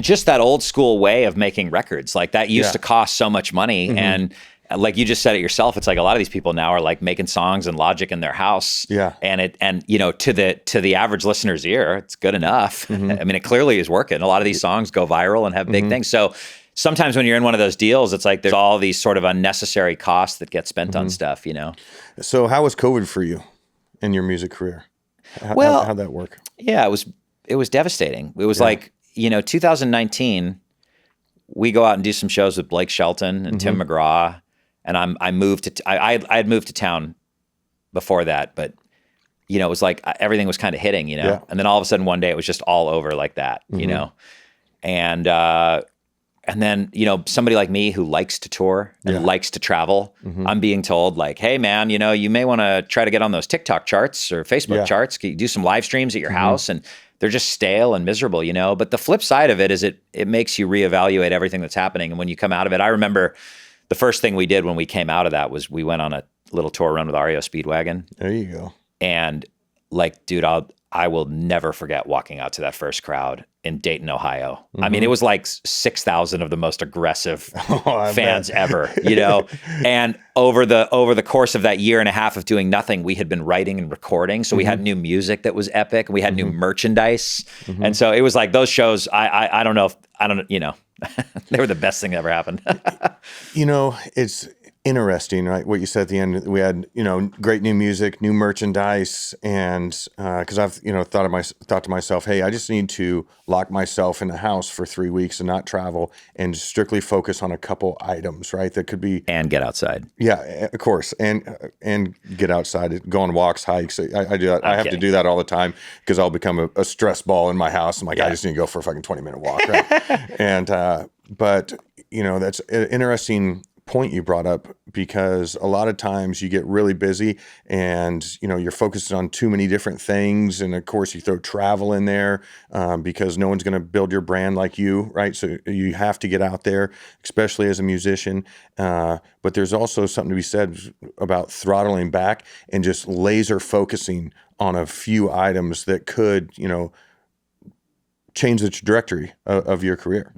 just that old school way of making records, like that used to cost so much money. Mm-hmm. And like you just said it yourself, it's like a lot of these people now are like making songs in Logic in their house. Yeah. And to the average listener's ear, it's good enough. Mm-hmm. I mean, it clearly is working. A lot of these songs go viral and have big things. So sometimes when you're in one of those deals, it's like there's all these sort of unnecessary costs that get spent on stuff, So how was COVID for you in your music career? How'd that work? Yeah, it was devastating. It was like, 2019, we go out and do some shows with Blake Shelton and Tim McGraw. And I had moved to town before that, but it was like everything was kind of hitting, and then all of a sudden one day it was just all over like that, and then, somebody like me who likes to tour and likes to travel, I'm being told like, hey man, you may want to try to get on those TikTok charts or Facebook charts. Can you do some live streams at your house? And they're just stale and miserable, But the flip side of it is it makes you reevaluate everything that's happening. And when you come out of it, I remember the first thing we did when we came out of that was we went on a little tour run with REO Speedwagon. There you go. And like, dude, I will never forget walking out to that first crowd in Dayton, Ohio. I mean, it was like 6,000 of the most aggressive fans ever, And over the course of that year and a half of doing nothing, we had been writing and recording. So we had new music that was epic. We had new merchandise. And so it was like those shows, I don't know, they were the best thing that ever happened. It's interesting, right? What you said at the end, we had, great new music, new merchandise. And, cause I've, thought to myself, hey, I just need to lock myself in the house for 3 weeks and not travel and strictly focus on a couple items, right? That could be. And get outside. Yeah, of course. And get outside, go on walks, hikes. I do that. I have to do that all the time because I'll become a stress ball in my house. I'm like, I just need to go for a fucking 20-minute walk. Right? And, but that's an interesting point you brought up, because a lot of times you get really busy and you're focused on too many different things, and of course you throw travel in there because no one's going to build your brand like you, right? So you have to get out there, especially as a musician, but there's also something to be said about throttling back and just laser focusing on a few items that could change the trajectory of your career.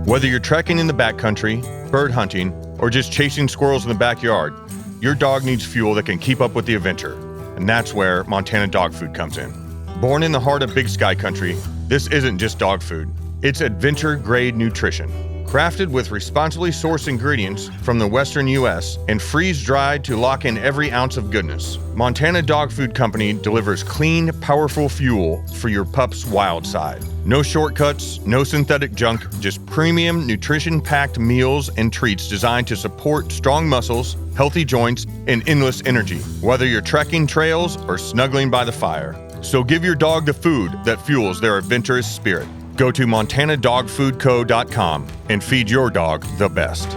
Whether you're trekking in the backcountry, bird hunting, or just chasing squirrels in the backyard, your dog needs fuel that can keep up with the adventure. And that's where Montana Dog Food comes in. Born in the heart of Big Sky Country, this isn't just dog food. It's adventure-grade nutrition. Crafted with responsibly sourced ingredients from the Western U.S. and freeze-dried to lock in every ounce of goodness, Montana Dog Food Company delivers clean, powerful fuel for your pup's wild side. No shortcuts, no synthetic junk, just premium, nutrition-packed meals and treats designed to support strong muscles, healthy joints, and endless energy, whether you're trekking trails or snuggling by the fire. So give your dog the food that fuels their adventurous spirit. Go to montanadogfoodco.com and feed your dog the best.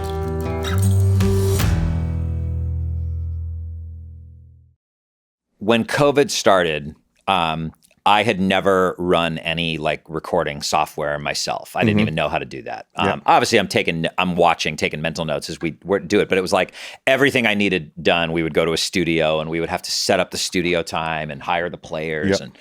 When COVID started, I had never run any like recording software myself. I didn't even know how to do that. Obviously I'm watching, taking mental notes as we do it, but it was like everything I needed done, we would go to a studio and we would have to set up the studio time and hire the players. And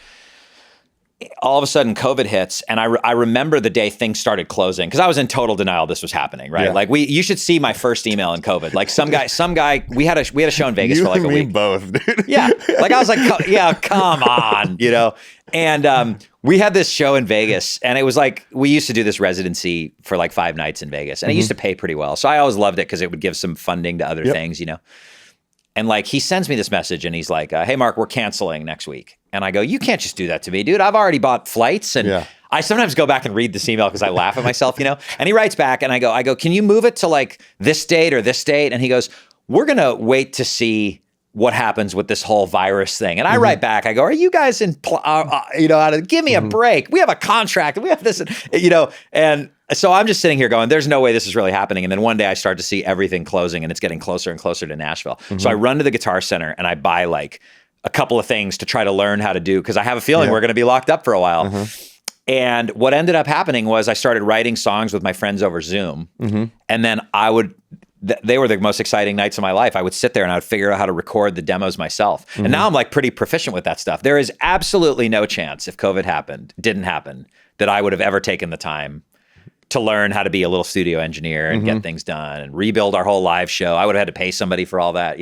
all of a sudden COVID hits, and I remember the day things started closing because I was in total denial this was happening, right? Like you should see my first email in COVID. Like some guy, we had a show in Vegas for like a week. Both, dude. Yeah, like I was like, yeah, come on, And we had this show in Vegas, and it was like we used to do this residency for like 5 nights in Vegas, and it used to pay pretty well. So I always loved it because it would give some funding to other things, And like he sends me this message and he's like, hey, Mark, we're canceling next week. And I go, you can't just do that to me, dude. I've already bought flights. And I sometimes go back and read this email because I laugh at myself, And he writes back and I go, can you move it to like this date or this date? And he goes, we're going to wait to see what happens with this whole virus thing. And I write back, I go, are you guys give me a break. We have a contract. We have this, and so I'm just sitting here going, there's no way this is really happening. And then one day I start to see everything closing and it's getting closer and closer to Nashville. So I run to the Guitar Center and I buy like a couple of things to try to learn how to do, because I have a feeling we're going to be locked up for a while. And what ended up happening was I started writing songs with my friends over Zoom. And then they were the most exciting nights of my life. I would sit there and I would figure out how to record the demos myself. And now I'm like pretty proficient with that stuff. There is absolutely no chance, if COVID didn't happen, that I would have ever taken the time to learn how to be a little studio engineer and get things done and rebuild our whole live show. I would have had to pay somebody for all that,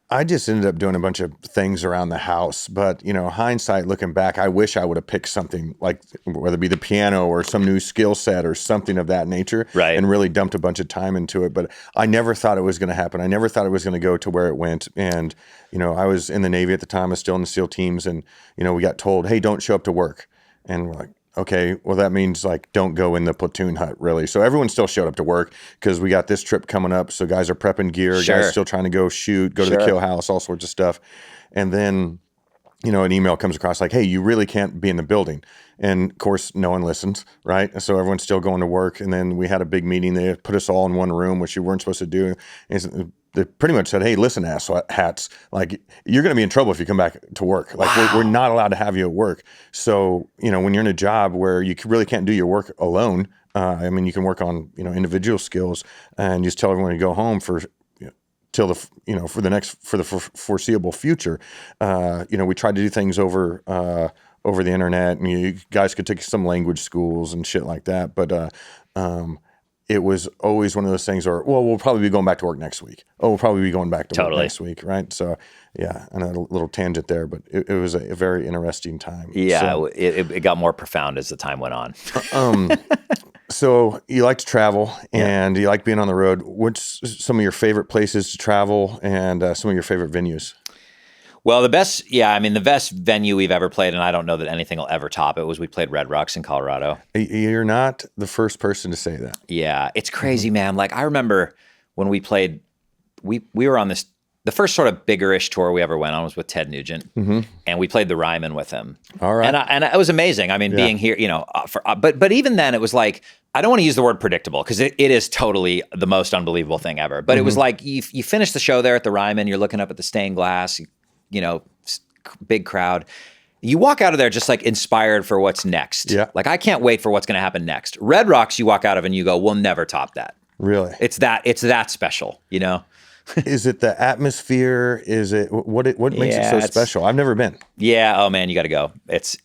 I just ended up doing a bunch of things around the house, but hindsight, looking back, I wish I would have picked something like, whether it be the piano or some new skill set or something of that nature, right, and really dumped a bunch of time into it. But I never thought it was going to happen. I never thought it was going to go to where it went. And, I was in the Navy at the time. I was still in the SEAL teams, and, we got told, hey, don't show up to work. And we're like, okay, well, that means like don't go in the platoon hut, really. So everyone still showed up to work because we got this trip coming up. So guys are prepping gear, guys still trying to go shoot, go to the kill house, all sorts of stuff. And then, an email comes across like, hey, you really can't be in the building. And of course, no one listens, right? So everyone's still going to work. And then we had a big meeting. They put us all in one room, which you weren't supposed to do. And they pretty much said, hey, listen, ass hats, like, you're going to be in trouble if you come back to work. Like, we're not allowed to have you at work. So, when you're in a job where you really can't do your work alone, you can work on, individual skills, and just tell everyone to go home for till the, for the foreseeable future. We tried to do things over the internet, and you guys could take some language schools and shit like that. But, it was always one of those things where, well, we'll probably be going back to work next week. Oh, we'll probably be going back to work next week, right? So, yeah, and a little tangent there, but it was a very interesting time. Yeah, so, it got more profound as the time went on. So you like to travel, and you like being on the road. What's some of your favorite places to travel, and some of your favorite venues? Well, the best venue we've ever played, and I don't know that anything will ever top it, was we played Red Rocks in Colorado. You're not the first person to say that. Yeah, it's crazy, man. Like, I remember when we played, we were on this, the first sort of bigger-ish tour we ever went on was with Ted Nugent, and we played the Ryman with him. All right. And it was amazing. I mean, being here, but even then it was like, I don't want to use the word predictable, because it is totally the most unbelievable thing ever. But it was like, you finish the show there at the Ryman, you're looking up at the stained glass, big crowd. You walk out of there just like inspired for what's next. Yeah. Like, I can't wait for what's going to happen next. Red Rocks, you walk out of and you go, we'll never top that. Really? It's that special, Is it the atmosphere? Is it what makes it so special? I've never been. Yeah. Oh man, you got to go. It's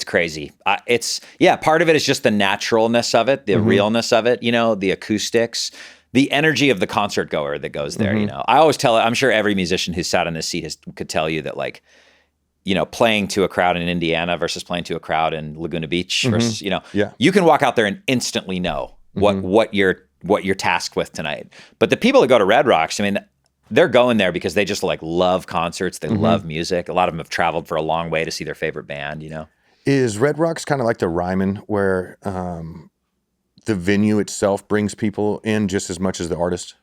crazy. Part of it is just the naturalness of it, the realness of it, the acoustics, the energy of the concert goer that goes there. I always tell it, I'm sure every musician who's sat in this seat could tell you that, like, playing to a crowd in Indiana versus playing to a crowd in Laguna Beach versus, you can walk out there and instantly know what you're tasked with tonight. But the people that go to Red Rocks, they're going there because they just like love concerts. They love music. A lot of them have traveled for a long way to see their favorite band, Is Red Rocks kind of like the Ryman, where the venue itself brings people in just as much as the artist?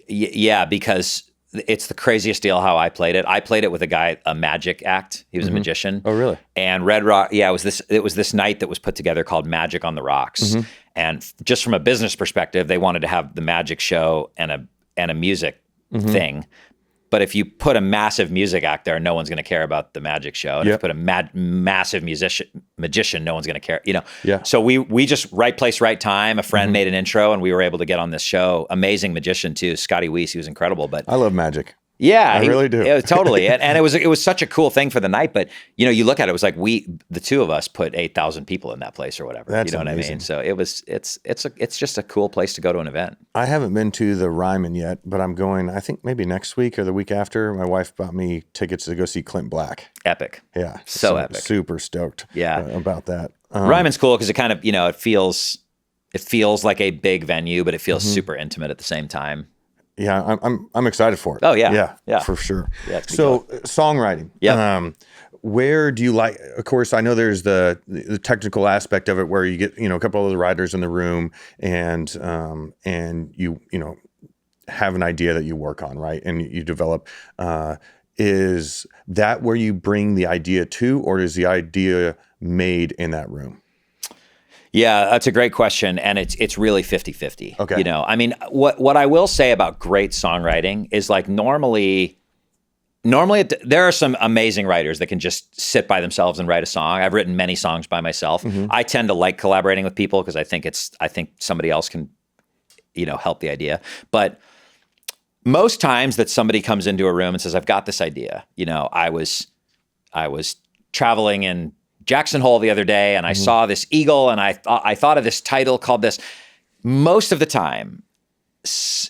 Yeah, because it's the craziest deal how I played it. I played it with a magic act. He was a magician. Oh, really? And Red Rock, it was this night that was put together called Magic on the Rocks. And just from a business perspective, they wanted to have the magic show and a music thing. But if you put a massive music act there, no one's going to care about the magic show. And if you put a massive magician, no one's going to care. So we just right place, right time. A friend made an intro, and we were able to get on this show. Amazing magician too, Scotty Weiss. He was incredible. But I love magic. Yeah, I really do. Totally. And it was such a cool thing for the night. But you look at it, it was like the two of us put 8,000 people in that place or whatever. That's what amazing. I mean? So it's just a cool place to go to an event. I haven't been to the Ryman yet, but I'm going, I think maybe next week or the week after. My wife bought me tickets to go see Clint Black. Epic. Yeah. So epic. Super stoked about that. Ryman's cool because it kind of, it feels like a big venue, but it feels super intimate at the same time. Yeah, I'm excited for it. Oh yeah, for sure. Yeah, so songwriting. Yeah. Where do you like? Of course, I know there's the technical aspect of it where you get a couple of the writers in the room and you have an idea that you work on, right? And you develop, is that where you bring the idea to, or is the idea made in that room? Yeah, that's a great question. And it's really 50-50. Okay. You know, I mean, what I will say about great songwriting is like normally there are some amazing writers that can just sit by themselves and write a song. I've written many songs by myself. I tend to like collaborating with people because I think somebody else can, you know, help the idea. But most times that somebody comes into a room and says, I've got this idea. You know, I was traveling in Jackson Hole the other day and I saw this eagle and I thought of this title called this. Most of the time,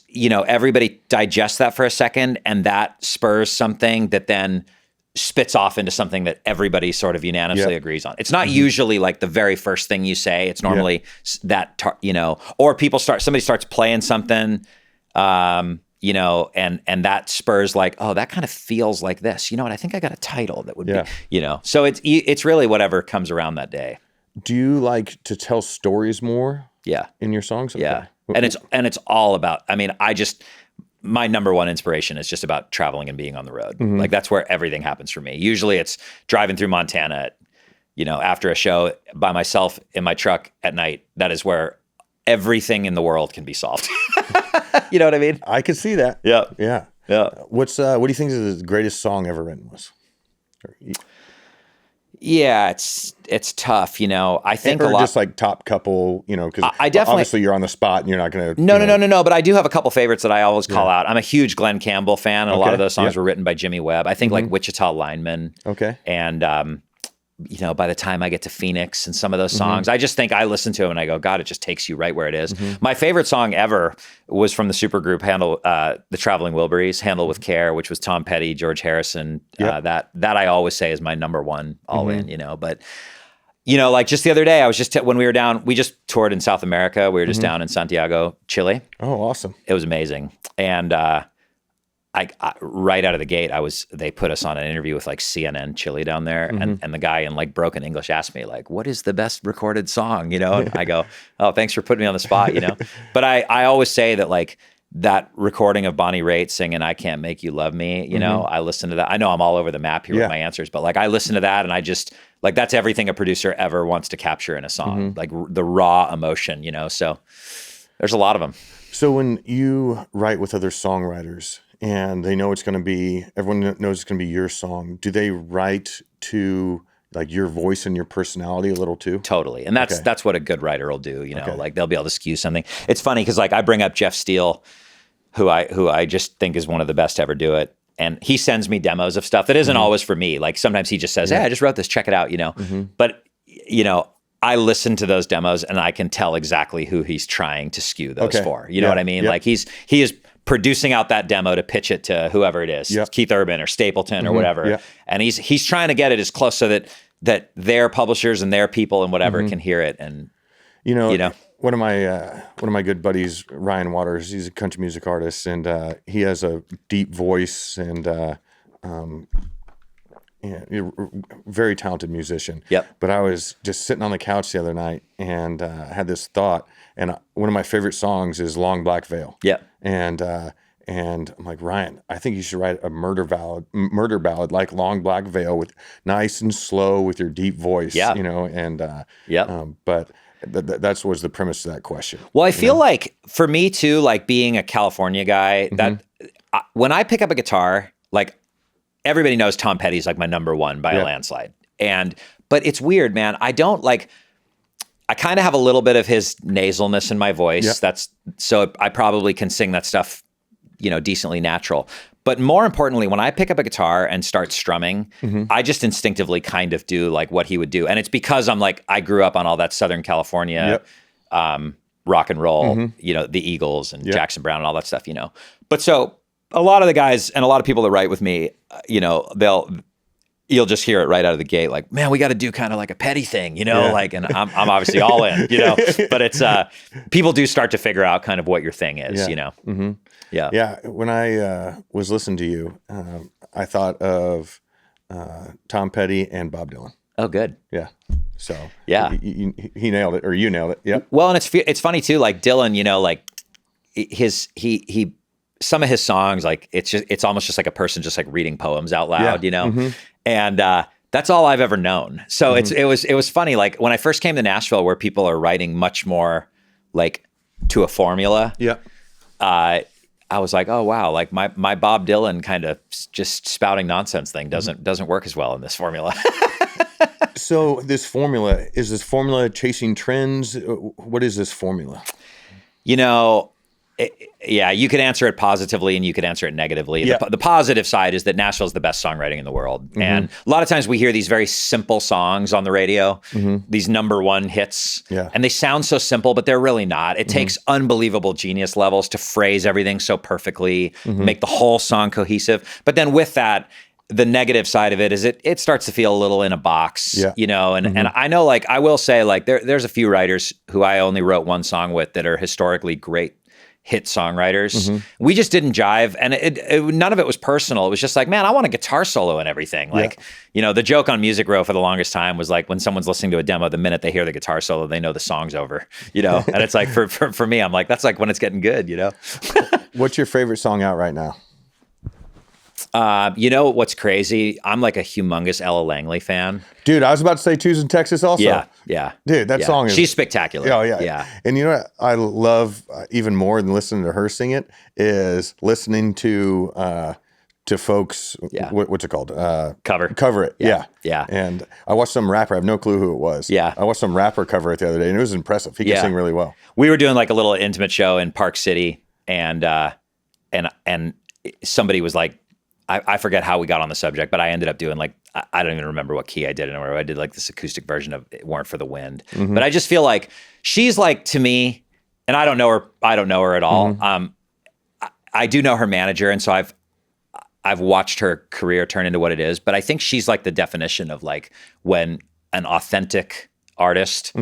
you know, everybody digests that for a second and that spurs something that then spits off into something that everybody sort of unanimously agrees on. It's not usually like the very first thing you say. It's normally that, you know, or somebody starts playing something, you know, and that spurs like, oh, that kind of feels like this. You know what? I think I got a title that would be, you know. So it's really whatever comes around that day. Do you like to tell stories more? Yeah. In your songs? Okay. Yeah. And it's all about, I mean, my number one inspiration is just about traveling and being on the road. Like that's where everything happens for me. Usually it's driving through Montana at, you know, after a show by myself in my truck at night. That is where everything in the world can be solved. You know what I mean? I could see that. Yeah. Yeah. Yeah. What do you think is the greatest song ever written was? Yeah, it's tough, you know. I think or a lot, just like top couple, you know, because I definitely, obviously you're on the spot and you're not going to. No. But I do have a couple favorites that I always call out. I'm a huge Glenn Campbell fan, and a lot of those songs were written by Jimmy Webb. I think like Wichita Lineman. Okay. And you know, by the time I get to Phoenix and some of those songs, I just think I listen to them and I go, God, it just takes you right where it is. My favorite song ever was from the supergroup the Traveling Wilburys, Handle with Care, which was Tom Petty, George Harrison. That I always say is my number one all in, you know. But, you know, like just the other day, I was just, when we were down, we just toured in South America. We were just down in Santiago, Chile. Oh, awesome. It was amazing. And I right out of the gate, they put us on an interview with like CNN Chile down there, and the guy in like broken English asked me like, "What is the best recorded song?" You know, and I go, "Oh, thanks for putting me on the spot," you know. But I always say that like that recording of Bonnie Raitt singing "I Can't Make You Love Me," you know, I listen to that. I know I'm all over the map here with my answers, but like I listen to that and I just like that's everything a producer ever wants to capture in a song, like the raw emotion, you know. So there's a lot of them. So when you write with other songwriters, and they know everyone knows it's going to be your song, do they write to like your voice and your personality a little too? Totally. And that's what a good writer will do, you know, like they'll be able to skew something. It's funny because like I bring up Jeff Steele, who I just think is one of the best to ever do it. And he sends me demos of stuff that isn't always for me. Like sometimes he just says, hey, I just wrote this, check it out, you know. But, you know, I listen to those demos and I can tell exactly who he's trying to skew those for. You know what I mean? Like he is producing out that demo to pitch it to whoever it is, Keith Urban or Stapleton or whatever. And he's trying to get it as close so that their publishers and their people and whatever can hear it. And you know, one of my good buddies, Ryan Waters, he's a country music artist, and he has a deep voice and very talented musician. But I was just sitting on the couch the other night and had this thought, and one of my favorite songs is Long Black Veil. And I'm like, Ryan, I think you should write a murder ballad like Long Black Veil, with nice and slow with your deep voice, you know, and but that was the premise of that question. Well, I feel like for me too, like being a California guy, that when I pick up a guitar, like everybody knows Tom Petty's like my number one by a landslide. But it's weird, man. I kind of have a little bit of his nasalness in my voice. So I probably can sing that stuff, you know, decently natural. But more importantly, when I pick up a guitar and start strumming, I just instinctively kind of do like what he would do. And it's because I grew up on all that Southern California rock and roll, you know, the Eagles and Jackson Browne and all that stuff, you know. But so a lot of the guys and a lot of people that write with me, you know, you'll just hear it right out of the gate, like, man, we got to do kind of like a Petty thing, you know, like, and I'm obviously all in, you know, but it's, people do start to figure out kind of what your thing is, you know? Yeah. When I was listening to you, I thought of Tom Petty and Bob Dylan. Oh, good. Yeah. So he nailed it, or you nailed it. Yep. Well, and it's funny too, like Dylan, you know, like he some of his songs, like it's almost just like a person just like reading poems out loud, and that's all I've ever known. So it was funny. Like when I first came to Nashville, where people are writing much more like to a formula. Yeah. I was like, oh wow, like my Bob Dylan kind of just spouting nonsense thing doesn't work as well in this formula. So is this formula chasing trends? What is this formula? Yeah, you could answer it positively and you could answer it negatively. Yeah. The positive side is that Nashville's the best songwriting in the world. And a lot of times we hear these very simple songs on the radio, these number one hits, and they sound so simple, but they're really not. It takes unbelievable genius levels to phrase everything so perfectly, make the whole song cohesive. But then with that, the negative side of it is it starts to feel a little in a box, and I know, like, I will say, like, there's a few writers who I only wrote one song with that are historically great hit songwriters. We just didn't jive, and none of it was personal. It was just like, man, I want a guitar solo and everything. Like, the joke on Music Row for the longest time was like, when someone's listening to a demo, the minute they hear the guitar solo, they know the song's over, and it's like, for me, I'm like, that's like when it's getting good, What's your favorite song out right now? What's crazy? I'm like a humongous Ella Langley fan. Dude, I was about to say Tues in Texas also. Yeah. Dude, that song is... She's spectacular. Oh, yeah. And you know what I love even more than listening to her sing it is listening to folks... What's it called? Cover it. Yeah. And I watched some rapper. I have no clue who it was. Yeah. I watched some rapper cover it the other day, and it was impressive. He can sing really well. We were doing like a little intimate show in Park City, and somebody was like, I forget how we got on the subject, but I ended up doing like, I don't even remember what key I did it in. I did like this acoustic version of It Weren't for the Wind. But I just feel like she's like, to me, and I don't know her at all. I do know her manager. And so I've watched her career turn into what it is, but I think she's like the definition of like when an authentic artist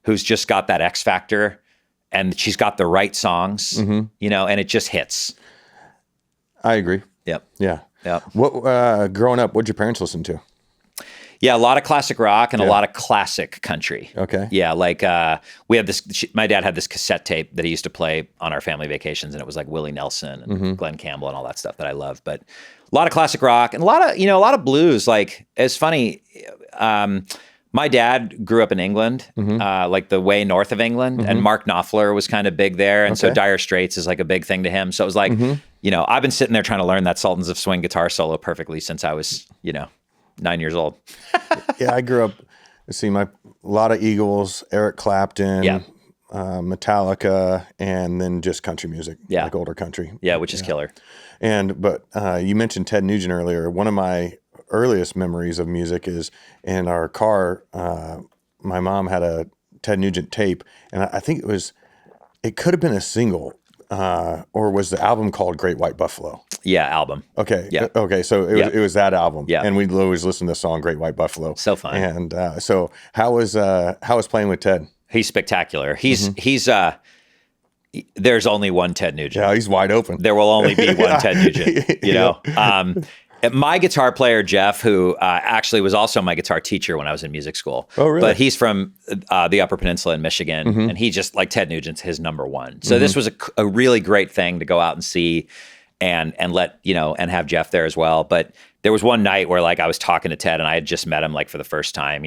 who's just got that X factor and she's got the right songs, and it just hits. I agree. Yep. Yeah. Yep. What growing up, what'd your parents listen to? Yeah, a lot of classic rock and a lot of classic country. Okay. Yeah, like we had this. My dad had this cassette tape that he used to play on our family vacations, and it was like Willie Nelson and Glenn Campbell and all that stuff that I love. But a lot of classic rock and a lot of blues. Like, it's funny. My dad grew up in England, like the way north of England, and Mark Knopfler was kind of big there. And so Dire Straits is like a big thing to him. So it was like, I've been sitting there trying to learn that Sultans of Swing guitar solo perfectly since I was, 9 years old. Yeah, I grew up, a lot of Eagles, Eric Clapton, Metallica, and then just country music, like older country. Yeah, which is killer. But you mentioned Ted Nugent earlier. One of my earliest memories of music is in our car. My mom had a Ted Nugent tape, and I think it could have been a single, or was the album called Great White Buffalo? Yeah, album. Okay. Yeah. Okay. So it was that album. Yeah. And we'd always listen to the song Great White Buffalo. So fun. And so how was playing with Ted? He's spectacular. He's there's only one Ted Nugent. Yeah, he's wide open. There will only be one Ted Nugent, My guitar player, Jeff, who actually was also my guitar teacher when I was in music school. Oh, really? But he's from the Upper Peninsula in Michigan, and he just, like, Ted Nugent's his number one. So this was a really great thing to go out and see and let, and have Jeff there as well. But there was one night where, like, I was talking to Ted, and I had just met him, like, for the first time,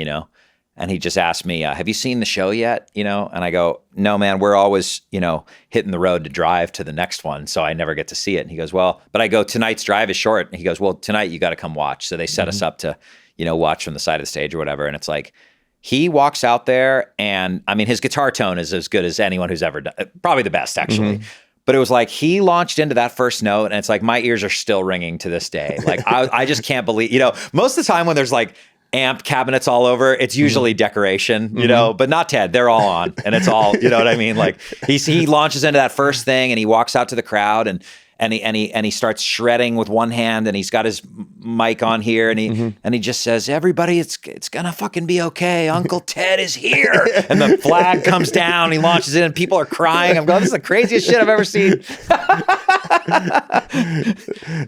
and he just asked me, have you seen the show yet? And I go, no, man, we're always, hitting the road to drive to the next one. So I never get to see it. And he goes, well, but I go, tonight's drive is short. And he goes, well, tonight you got to come watch. So they set us up to, watch from the side of the stage or whatever. And it's like, he walks out there and, I mean, his guitar tone is as good as anyone who's ever done, probably the best actually. But it was like, he launched into that first note and it's like, my ears are still ringing to this day. Like, I just can't believe, most of the time when there's like, amp cabinets all over, it's usually decoration, but not Ted. They're all on, and it's all, you know what I mean? Like he launches into that first thing, and he walks out to the crowd, and he starts shredding with one hand, and he's got his mic on here, and he just says, "Everybody, it's gonna fucking be okay. Uncle Ted is here," and the flag comes down. He launches in, and people are crying. I'm going, "This is the craziest shit I've ever seen."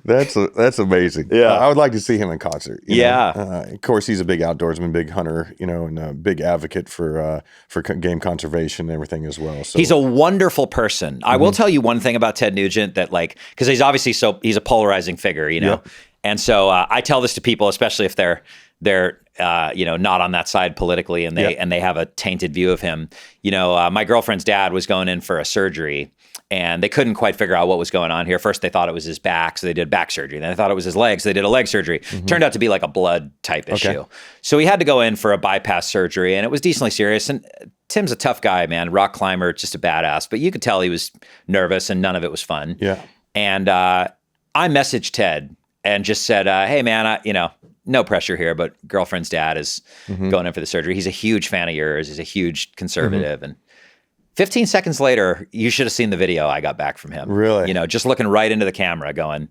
That's amazing. Yeah. I would like to see him in concert. Yeah. Of course, he's a big outdoorsman, big hunter, and a big advocate for game conservation and everything as well. So he's a wonderful person. I will tell you one thing about Ted Nugent that because he's obviously he's a polarizing figure, Yep. And so I tell this to people, especially if they're not on that side politically and they have a tainted view of him. My girlfriend's dad was going in for a surgery and they couldn't quite figure out what was going on here. First, they thought it was his back, so they did back surgery. Then they thought it was his legs, so they did a leg surgery. Turned out to be like a blood type issue. So he had to go in for a bypass surgery, and it was decently serious. And Tim's a tough guy, man, rock climber, just a badass. But you could tell he was nervous, and none of it was fun. Yeah. And I messaged Ted and just said, "Hey, man, no pressure here, but girlfriend's dad is going in for the surgery. He's a huge fan of yours. He's a huge conservative." And 15 seconds later, you should have seen the video I got back from him. Really? Just looking right into the camera going,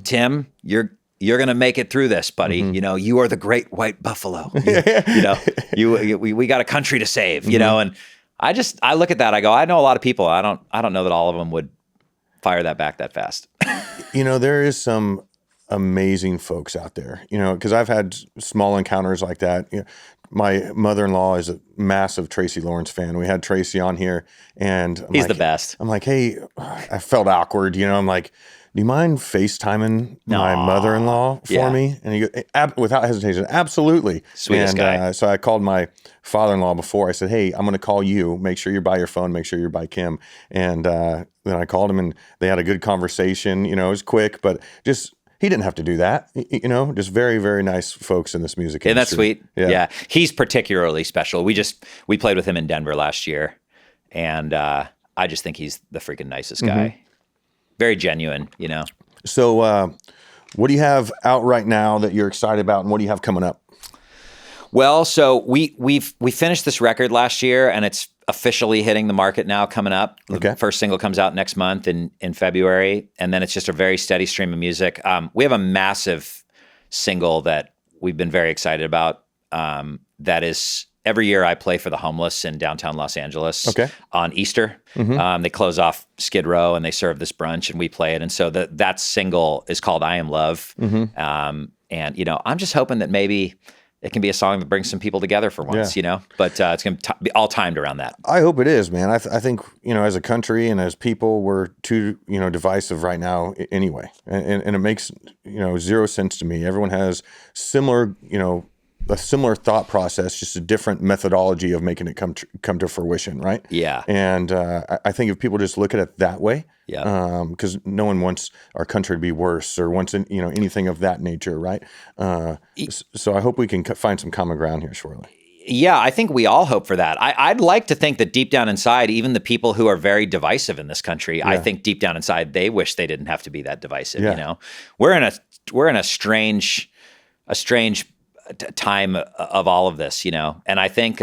"Tim, you're going to make it through this, buddy. You are the great white buffalo. We got a country to save, And I look at that, I go, I know a lot of people. I don't know that all of them would fire that back that fast. There is some amazing folks out there, because I've had small encounters like that. My mother-in-law is a massive Tracy Lawrence fan. We had Tracy on here, and he's the best. I'm like, hey, I felt awkward. I'm like, do you mind FaceTiming my mother-in-law for me? And he goes, without hesitation, absolutely. Sweetest guy. So I called my father-in-law before. I said, hey, I'm going to call you. Make sure you're by your phone. Make sure you're by Kim. And then I called him, and they had a good conversation. It was quick, but just... He didn't have to do that, just very, very nice folks in this music industry. Isn't that sweet? Yeah. He's particularly special. We played with him in Denver last year, and I just think he's the freaking nicest guy. Very genuine, So what do you have out right now that you're excited about, and what do you have coming up? Well, so we finished this record last year, and it's officially hitting the market now coming up. The first single comes out next month in February, and then it's just a very steady stream of music. We have a massive single that we've been very excited about. That is, every year I play for the homeless in downtown Los Angeles on Easter. They close off Skid Row and they serve this brunch, and we play it. And so that single is called I Am Love. And, I'm just hoping that maybe it can be a song that brings some people together for once, but it's going to be all timed around that. I hope it is, man. I think, as a country and as people, we're too, divisive right now anyway. And it makes, zero sense to me. Everyone has similar, a similar thought process, just a different methodology of making it come to fruition, right? Yeah. And I think if people just look at it that way, because no one wants our country to be worse or wants anything of that nature, right? So I hope we can find some common ground here shortly. Yeah, I think we all hope for that. I'd like to think that deep down inside, even the people who are very divisive in this country, I think deep down inside they wish they didn't have to be that divisive. We're in a strange time of all of this, and I think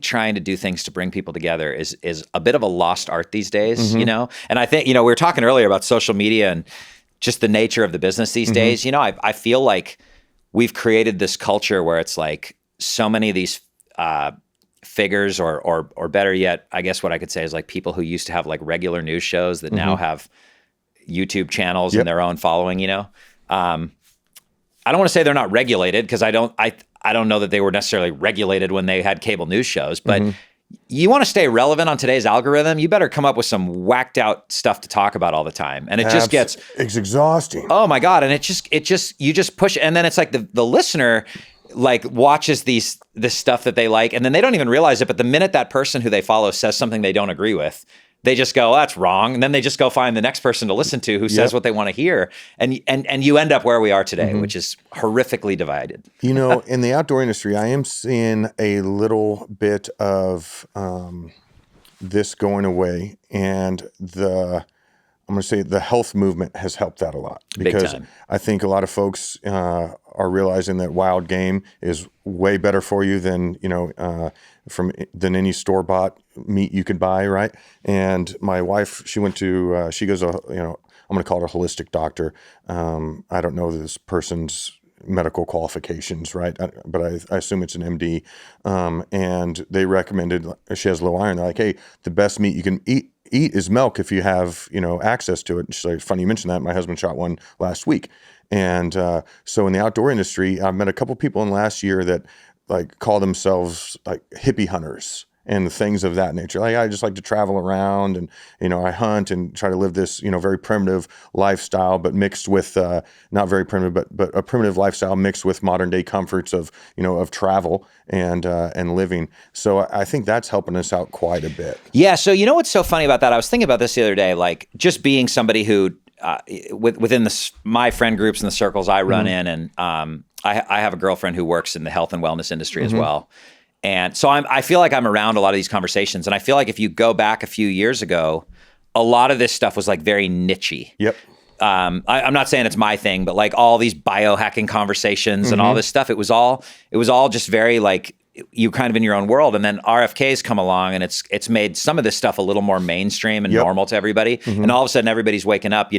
trying to do things to bring people together is a bit of a lost art these days, and I think, we were talking earlier about social media and just the nature of the business these days. I feel like we've created this culture where it's like so many of these figures or better yet, I guess what I could say is like people who used to have like regular news shows that now have YouTube channels and their own following, I don't want to say they're not regulated because I don't know that they were necessarily regulated when they had cable news shows, but you want to stay relevant on today's algorithm, you better come up with some whacked out stuff to talk about all the time. And it's exhausting. Oh my God. And you just push, and then it's like the listener like watches this stuff that they like, and then they don't even realize it. But the minute that person who they follow says something they don't agree with, they just go, oh, that's wrong. And then they just go find the next person to listen to who says what they want to hear. And you end up where we are today, which is horrifically divided. In the outdoor industry, I am seeing a little bit of this going away. And I'm going to say the health movement has helped that a lot. Because I think a lot of folks are realizing that wild game is way better for you than, than any store-bought meat you could buy, right? And my wife, she went to, she goes, I'm going to call it a holistic doctor. I don't know this person's medical qualifications, right? But I assume it's an MD. And they recommended, she has low iron. They're like, hey, the best meat you can eat is milk if you have, access to it. And she's like, funny you mentioned that. My husband shot one last week. And so in the outdoor industry, I've met a couple people in the last year that like call themselves like hippie hunters and things of that nature. Like, I just like to travel around and, I hunt and try to live this, very primitive lifestyle, but mixed with, not very primitive, but a primitive lifestyle mixed with modern day comforts of, of travel and living. So I think that's helping us out quite a bit. Yeah. So, what's so funny about that? I was thinking about this the other day, like just being somebody who, within my friend groups and the circles I run in, and I have a girlfriend who works in the health and wellness industry as well. And so I feel like I'm around a lot of these conversations. And I feel like if you go back a few years ago, a lot of this stuff was like very niche-y. Yep. I'm not saying it's my thing, but like all these biohacking conversations and all this stuff, it was all just very like you kind of in your own world. And then RFK's come along and it's made some of this stuff a little more mainstream and normal to everybody. And all of a sudden everybody's waking up,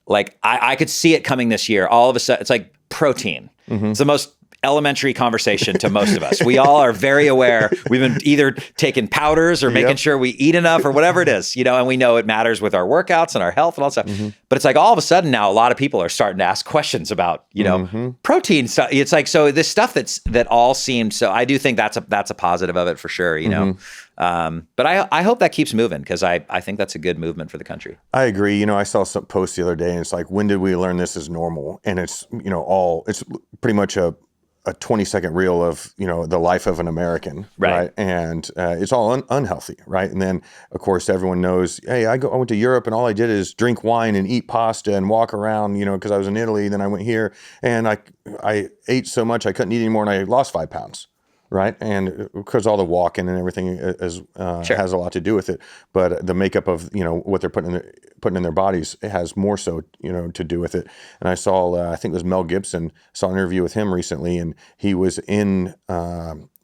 like I could see it coming this year. All of a sudden it's like protein. It's the most elementary conversation to most of us. We all are very aware. We've been either taking powders or making sure we eat enough or whatever it is, and we know it matters with our workouts and our health and all that stuff. But it's like all of a sudden now a lot of people are starting to ask questions about, protein stuff. It's like, so this stuff that all seemed, so I do think that's a positive of it for sure, but I hope that keeps moving because I think that's a good movement for the country. I agree. I saw some post the other day and it's like, when did we learn this is normal? And it's, it's pretty much a 20-second reel of, the life of an American, right? And it's all unhealthy, right? And then, of course, everyone knows, hey, I went to Europe and all I did is drink wine and eat pasta and walk around, because I was in Italy. Then I went here and I ate so much I couldn't eat anymore and I lost 5 pounds. Right. And because all the walking and everything has a lot to do with it. But the makeup of, what they're putting in their bodies, it has more so, to do with it. And I saw, I think it was Mel Gibson, saw an interview with him recently, and he was in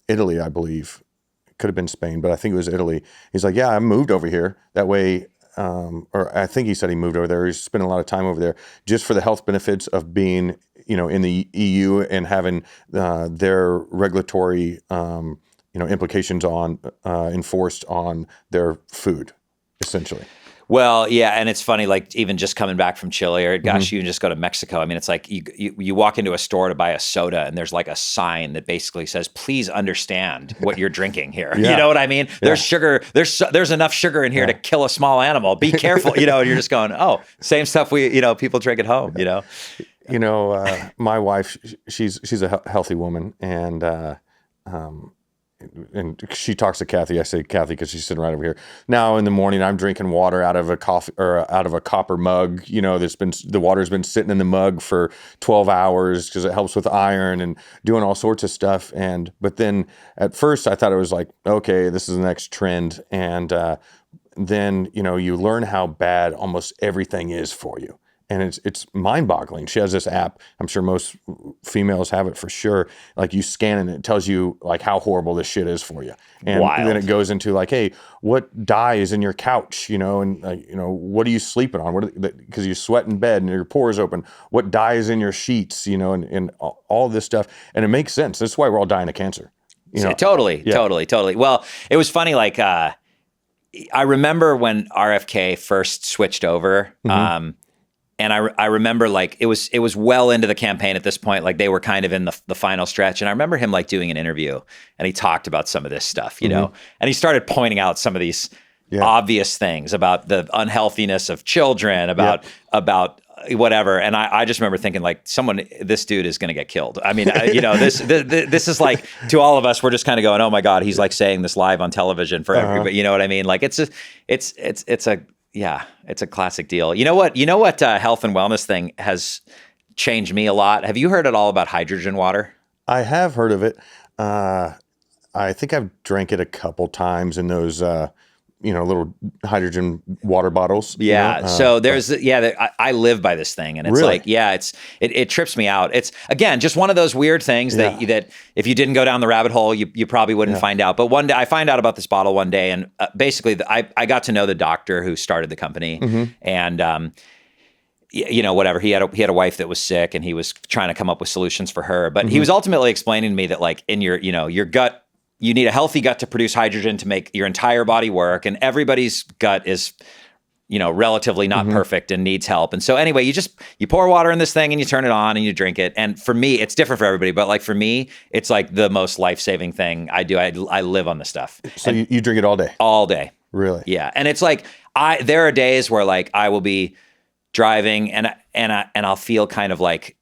Italy, I believe. It could have been Spain, but I think it was Italy. He's like, yeah, I moved over here. That way, or I think he said he moved over there. He's spending a lot of time over there just for the health benefits of being in the EU and having their regulatory, implications on enforced on their food, essentially. Well, yeah, and it's funny, like even just coming back from Chile, or gosh, you can just go to Mexico. I mean, it's like you walk into a store to buy a soda, and there's like a sign that basically says, "Please understand what you're drinking here." You know what I mean? There's sugar. There's enough sugar in here to kill a small animal. Be careful. And you're just going, oh, same stuff people drink at home. My wife, she's a healthy woman, and she talks to Kathy. I say Kathy because she's sitting right over here. Now in the morning, I'm drinking water out of a coffee or out of a copper mug. The water's been sitting in the mug for 12 hours because it helps with iron and doing all sorts of stuff. But then at first I thought it was like, okay, this is the next trend. And then you learn how bad almost everything is for you. And it's mind-boggling. She has this app. I'm sure most females have it for sure. Like you scan it and it tells you like how horrible this shit is for you. And then it goes into like, hey, what dye is in your couch? And what are you sleeping on? Because you sweat in bed and your pores open. What dye is in your sheets? And all this stuff. And it makes sense. That's why we're all dying of cancer. Totally. Well, it was funny. Like I remember when RFK first switched over. And I remember like it was well into the campaign at this point, like they were kind of in the final stretch. And I remember him like doing an interview and he talked about some of this stuff, and he started pointing out some of these obvious things about the unhealthiness of children, about whatever. And I just remember thinking like this dude is going to get killed. I mean, this is like to all of us, we're just kind of going, oh my God, he's like saying this live on television for everybody. You know what I mean? Like it's a classic deal. You know what health and wellness thing has changed me a lot? Have you heard at all about hydrogen water? I have heard of it. I think I've drank it a couple times in those, little hydrogen water bottles. Yeah. So I live by this thing, and it's really? Like, it trips me out. It's again just one of those weird things that if you didn't go down the rabbit hole, you probably wouldn't find out. But one day I find out about this bottle one day, and basically I got to know the doctor who started the company, and whatever. He had a wife that was sick, and he was trying to come up with solutions for her. But he was ultimately explaining to me that like in your gut, you need a healthy gut to produce hydrogen to make your entire body work, and everybody's gut is relatively not perfect and needs help. And so anyway, you pour water in this thing and you turn it on and you drink it. And for me, it's different for everybody, but like for me, it's like the most life-saving thing I do. I live on this stuff. So you drink it all day? All day. Really? Yeah. And it's like, there are days where like I will be driving and I'll feel kind of like,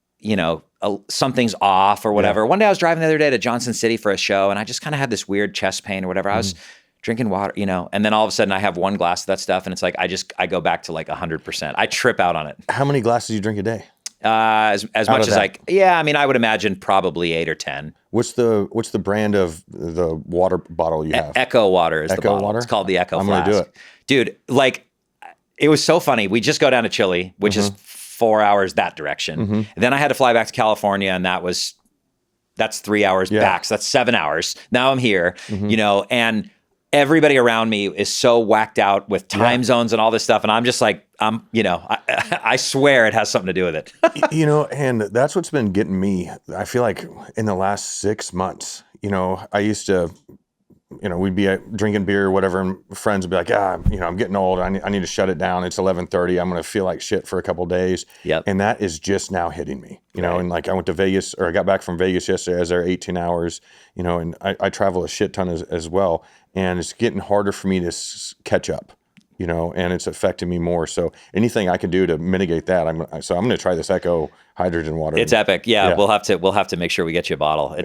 something's off or whatever. One day I was driving the other day to Johnson City for a show and I just kind of had this weird chest pain or whatever. I was drinking water, and then all of a sudden I have one glass of that stuff and it's like, I go back to like 100%. I trip out on it. How many glasses do you drink a day? As much as like, I mean, I would imagine probably 8 or 10. What's the brand of the water bottle you have? Echo Water is the bottle. Water? It's called the Echo I'm Flask. gonna do it. Dude, like, it was so funny. We just go down to Chile, which is 4 hours that direction. Then I had to fly back to California, and that's 3 hours back. So that's 7 hours. Now I'm here, and everybody around me is so whacked out with time zones and all this stuff. And I'm just like, I swear it has something to do with it. And that's what's been getting me. I feel like in the last 6 months, I used to, we'd be drinking beer or whatever, and friends would be like, I'm getting old. I need to shut it down. It's 11:30. I'm going to feel like shit for a couple of days. Yep. And that is just now hitting me, and like I went to Vegas, or I got back from Vegas yesterday. I was there 18 hours, and I travel a shit ton as well. And it's getting harder for me to catch up, and it's affecting me more. So anything I can do to mitigate that, I'm going to try this Echo hydrogen water. It's epic. Yeah, we'll have to make sure we get you a bottle.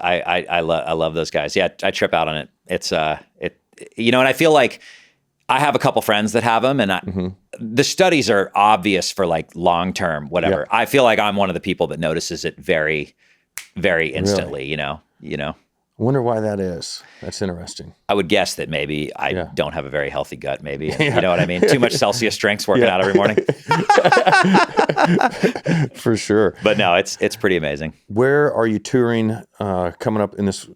I love those guys. Yeah, I trip out on it. It's and I feel like I have a couple friends that have them, and the studies are obvious for like long term, whatever. I feel like I'm one of the people that notices it very, very instantly. Really? I wonder why that is. That's interesting. I would guess that maybe I don't have a very healthy gut, maybe. And, you know what I mean? Too much Celsius drinks working out every morning. For sure. But no, it's pretty amazing. Where are you touring coming up in this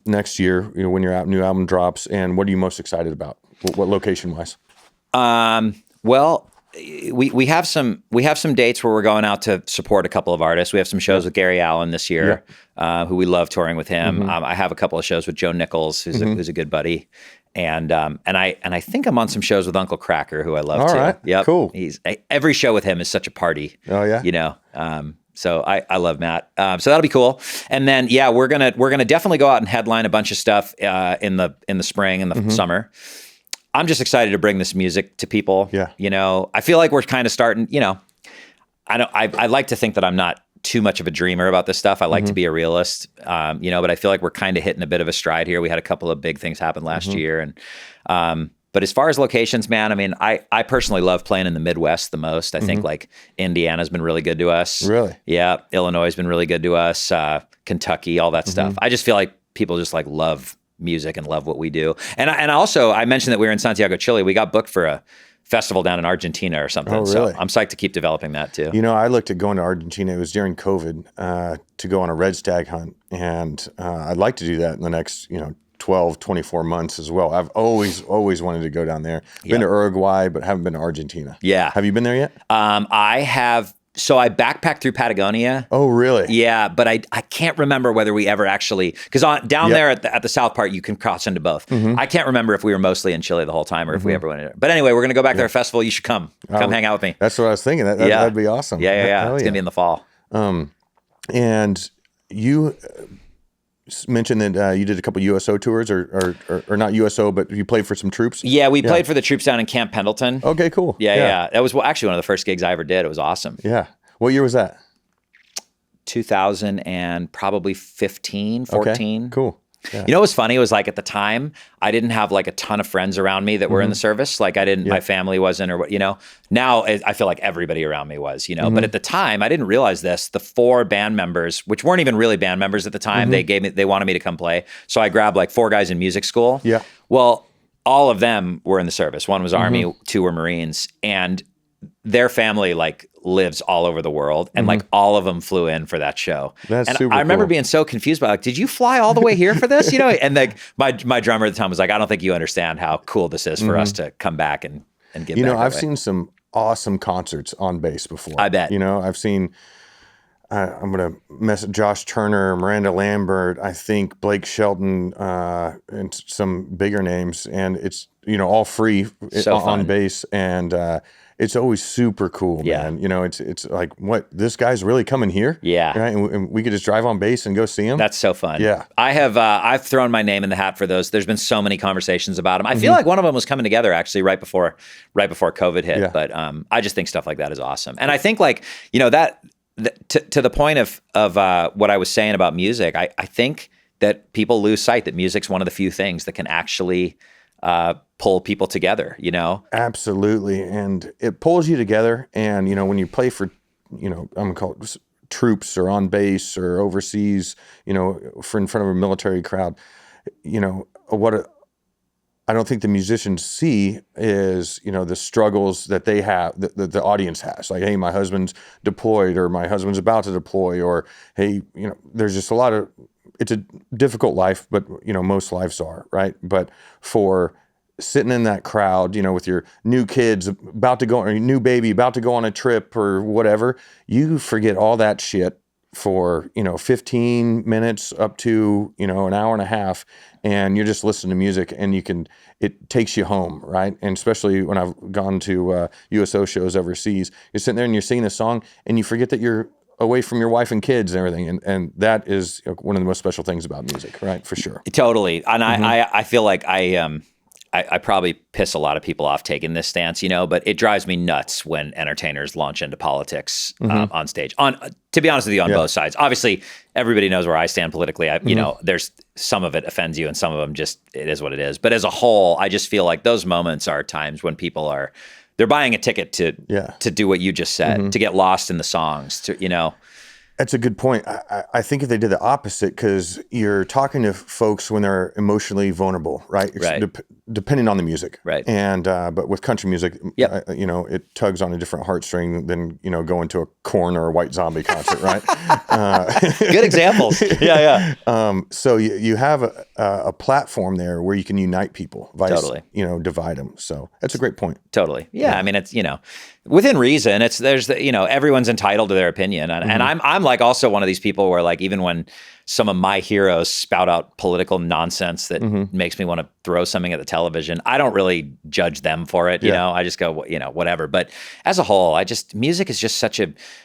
next year, when your new album drops, and what are you most excited about? What location-wise? Well, we have some dates where we're going out to support a couple of artists. We have some shows with Gary Allen this year, who we love touring with him. I have a couple of shows with Joe Nichols, who's a good buddy, and I think I'm on some shows with Uncle Cracker, who I love too. All right, yep, cool. Every show with him is such a party. Oh yeah, So I love Matt. So that'll be cool. And then we're gonna definitely go out and headline a bunch of stuff in the spring and the summer. I'm just excited to bring this music to people. Yeah. I feel like we're kind of starting, I like to think that I'm not too much of a dreamer about this stuff. I like to be a realist, but I feel like we're kind of hitting a bit of a stride here. We had a couple of big things happen last year. And, but as far as locations, man, I mean, I personally love playing in the Midwest the most. I think like Indiana's been really good to us. Really? Yeah. Illinois has been really good to us. Kentucky, all that stuff. I just feel like people just like love music and love what we do. And also I mentioned that we were in Santiago, Chile. We got booked for a festival down in Argentina or something. Oh, really? So I'm psyched to keep developing that too. I looked at going to Argentina. It was during COVID to go on a red stag hunt. And I'd like to do that in the next, 12, 24 months as well. I've always wanted to go down there. Been to Uruguay, but haven't been to Argentina. Yeah. Have you been there yet? I have. So I backpacked through Patagonia. Oh, really? Yeah, but I can't remember whether we ever actually, because down there at the south part, you can cross into both. I can't remember if we were mostly in Chile the whole time or if we ever went in there. But anyway, we're going to go back to our festival. You should come hang out with me. That's what I was thinking. That'd be awesome. Yeah. It's going to be in the fall. And you mentioned that you did a couple USO tours or not USO, but you played for some troops. Yeah, we played for the troops down in Camp Pendleton. Okay, cool. Yeah. That was actually one of the first gigs I ever did. It was awesome. Yeah. What year was that? 2000 and probably 15, 14. Okay, cool. Yeah. What was funny? It was like at the time, I didn't have like a ton of friends around me that were in the service. Like my family wasn't, or what, now I feel like everybody around me was, but at the time I didn't realize this. The 4 band members, which weren't even really band members at the time, they wanted me to come play. So I grabbed like 4 guys in music school. Yeah. Well, all of them were in the service. 1 was Army, 2 were Marines, and their family like lives all over the world, and like all of them flew in for that show. That's and super I remember cool. being so confused by like, did you fly all the way here for this? And like my drummer at the time was like, I don't think you understand how cool this is for us to come back and give back. I've seen some awesome concerts on bass before. I bet. You know, I've seen. I'm gonna mess Josh Turner, Miranda Lambert, I think Blake Shelton, and some bigger names, and it's all free So on fun. bass, and it's always super cool, Yeah. man. You know, it's like, what, this guy's really coming here? Yeah. Right? And we could just drive on bass and go see him. That's so fun. Yeah. I've thrown my name in the hat for those. There's been so many conversations about them. I feel like one of them was coming together actually right before COVID hit. Yeah. But I just think stuff like that is awesome. And I think to the point of what I was saying about music, I think that people lose sight that music's one of the few things that can actually pull people together, Absolutely. And it pulls you together. And, when you play for, I'm going to call it troops or on base or overseas, for in front of a military crowd, I don't think the musicians see is, the struggles that they have, that the audience has. Like, hey, my husband's deployed, or my husband's about to deploy, or, hey, there's just it's a difficult life, but, most lives are, right? But for sitting in that crowd, with your new kids about to go, or your new baby about to go on a trip or whatever, you forget all that shit for 15 minutes up to an hour and a half, and you're just listening to music, and it takes you home, right? And especially when I've gone to USO shows overseas, you're sitting there and you're singing a song, and you forget that you're away from your wife and kids and everything, and that is one of the most special things about music, right? For sure. Totally. And I feel like I probably piss a lot of people off taking this stance, but it drives me nuts when entertainers launch into politics on stage. To be honest with you, on both sides. Obviously, everybody knows where I stand politically. There's some of it offends you, and some of them just, it is what it is. But as a whole, I just feel like those moments are times when people they're buying a ticket to do what you just said, to get lost in the songs, That's a good point. I think if they did the opposite, because you're talking to folks when they're emotionally vulnerable, right? Depending on the music, right? And but with country music, it tugs on a different heartstring than going to a Korn or a White Zombie concert, right? Good examples. Yeah. So you have a platform there where you can unite people, Totally. Divide them. So that's a great point. Totally. Yeah. I mean, it's within reason. There's everyone's entitled to their opinion, and I'm like also one of these people where, like, even when some of my heroes spout out political nonsense that makes me want to throw something at the television, I don't really judge them for it. I just go, whatever. But as a whole, music is just I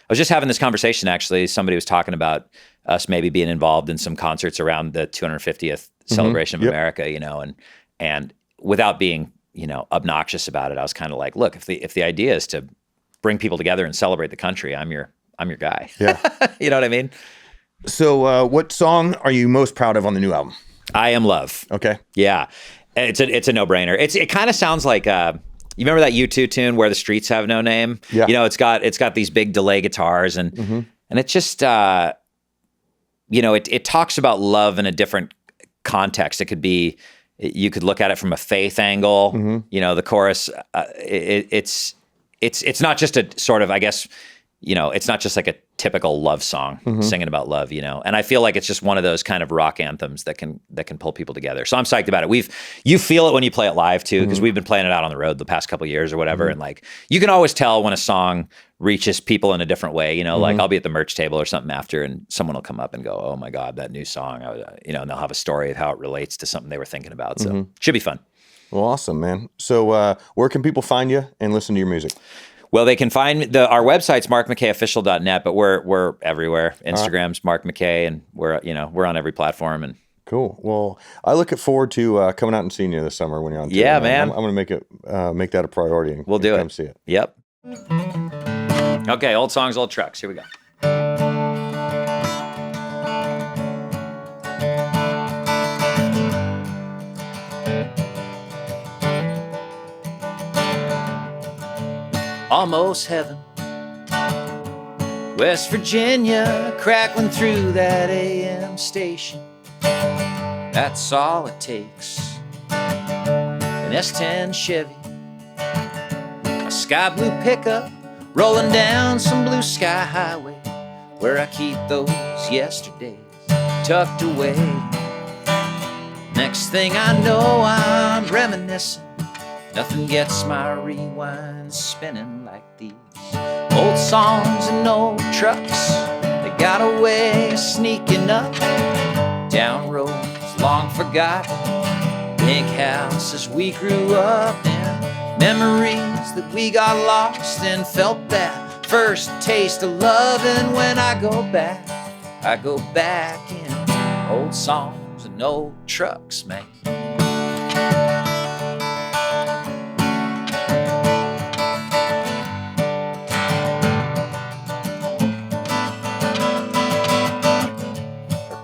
was just having this conversation, actually. Somebody was talking about us maybe being involved in some concerts around the 250th celebration of America, and without being, obnoxious about it, I was kind of like, look, if the idea is to bring people together and celebrate the country, I'm your guy. Yeah. You know what I mean? So what song are you most proud of on the new album? I Am Love. Okay. Yeah. It's a no-brainer. It kind of sounds like you remember that U2 tune, Where the Streets Have No Name? Yeah. It's got these big delay guitars, and it's just it talks about love in a different context. It could be, you could look at it from a faith angle. The chorus, it's not just a sort of, I guess, it's not just like a typical love song singing about love, and I feel like it's just one of those kind of rock anthems that can pull people together. So I'm psyched about it. You feel it when you play it live too, because we've been playing it out on the road the past couple of years or whatever. And like, you can always tell when a song reaches people in a different way, like I'll be at the merch table or something after, and someone will come up and go, "Oh my God, that new song," and they'll have a story of how it relates to something they were thinking about. So should be fun. Well, awesome, man. So where can people find you and listen to your music? Well, they can find our website's markmackayofficial.net, but we're everywhere. Instagram's Mark Mackay, and we're on every platform. And cool. Well, I look forward to coming out and seeing you this summer when you're on tour. Yeah, man. I'm going to make that a priority. And we'll do come see it. Yep. Okay, old songs, old trucks. Here we go. Almost heaven, West Virginia, crackling through that AM station. That's all it takes. An S10 Chevy, a sky blue pickup, rolling down some blue sky highway, where I keep those yesterdays tucked away. Next thing I know, I'm reminiscing Nothing gets my rewind spinning like these old songs and old trucks. They got a way of sneaking up down roads long forgotten, big houses we grew up in, memories that we got lost in. Felt that first taste of loving. When I go back in old songs and old trucks, man.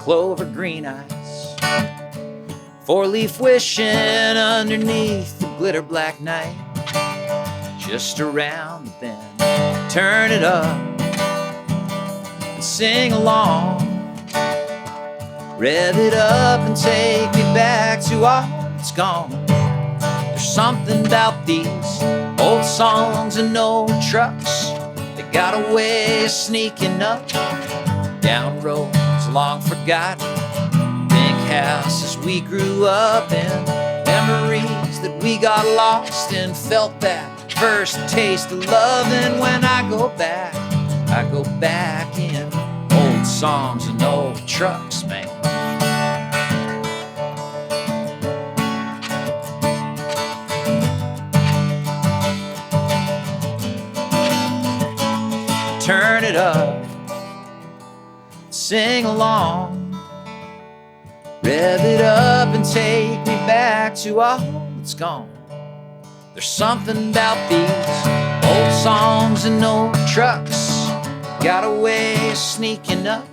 Clover green eyes, four-leaf wishing underneath the glitter black night. Just around the bend, turn it up and sing along. Rev it up and take me back to all that's gone. There's something about these old songs and old trucks. They got a way of sneaking up down roads long forgotten, big houses we grew up in, memories that we got lost in. Felt that first taste of loving. When I go back in old songs and old trucks, man. Turn it up, sing along, rev it up and take me back to all that's gone. There's something about these old songs and old trucks, got a way of sneaking up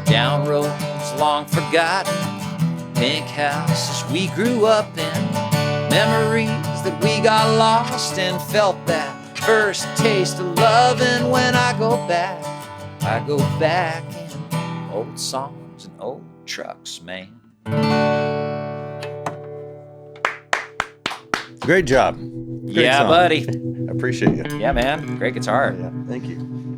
down roads long forgotten, pink houses we grew up in, memories that we got lost in. Felt that first taste of loving. When I go back in old songs and old trucks, man. Great job. Great Yeah, song. buddy. I appreciate you. Yeah, man. Great guitar. Yeah, thank you.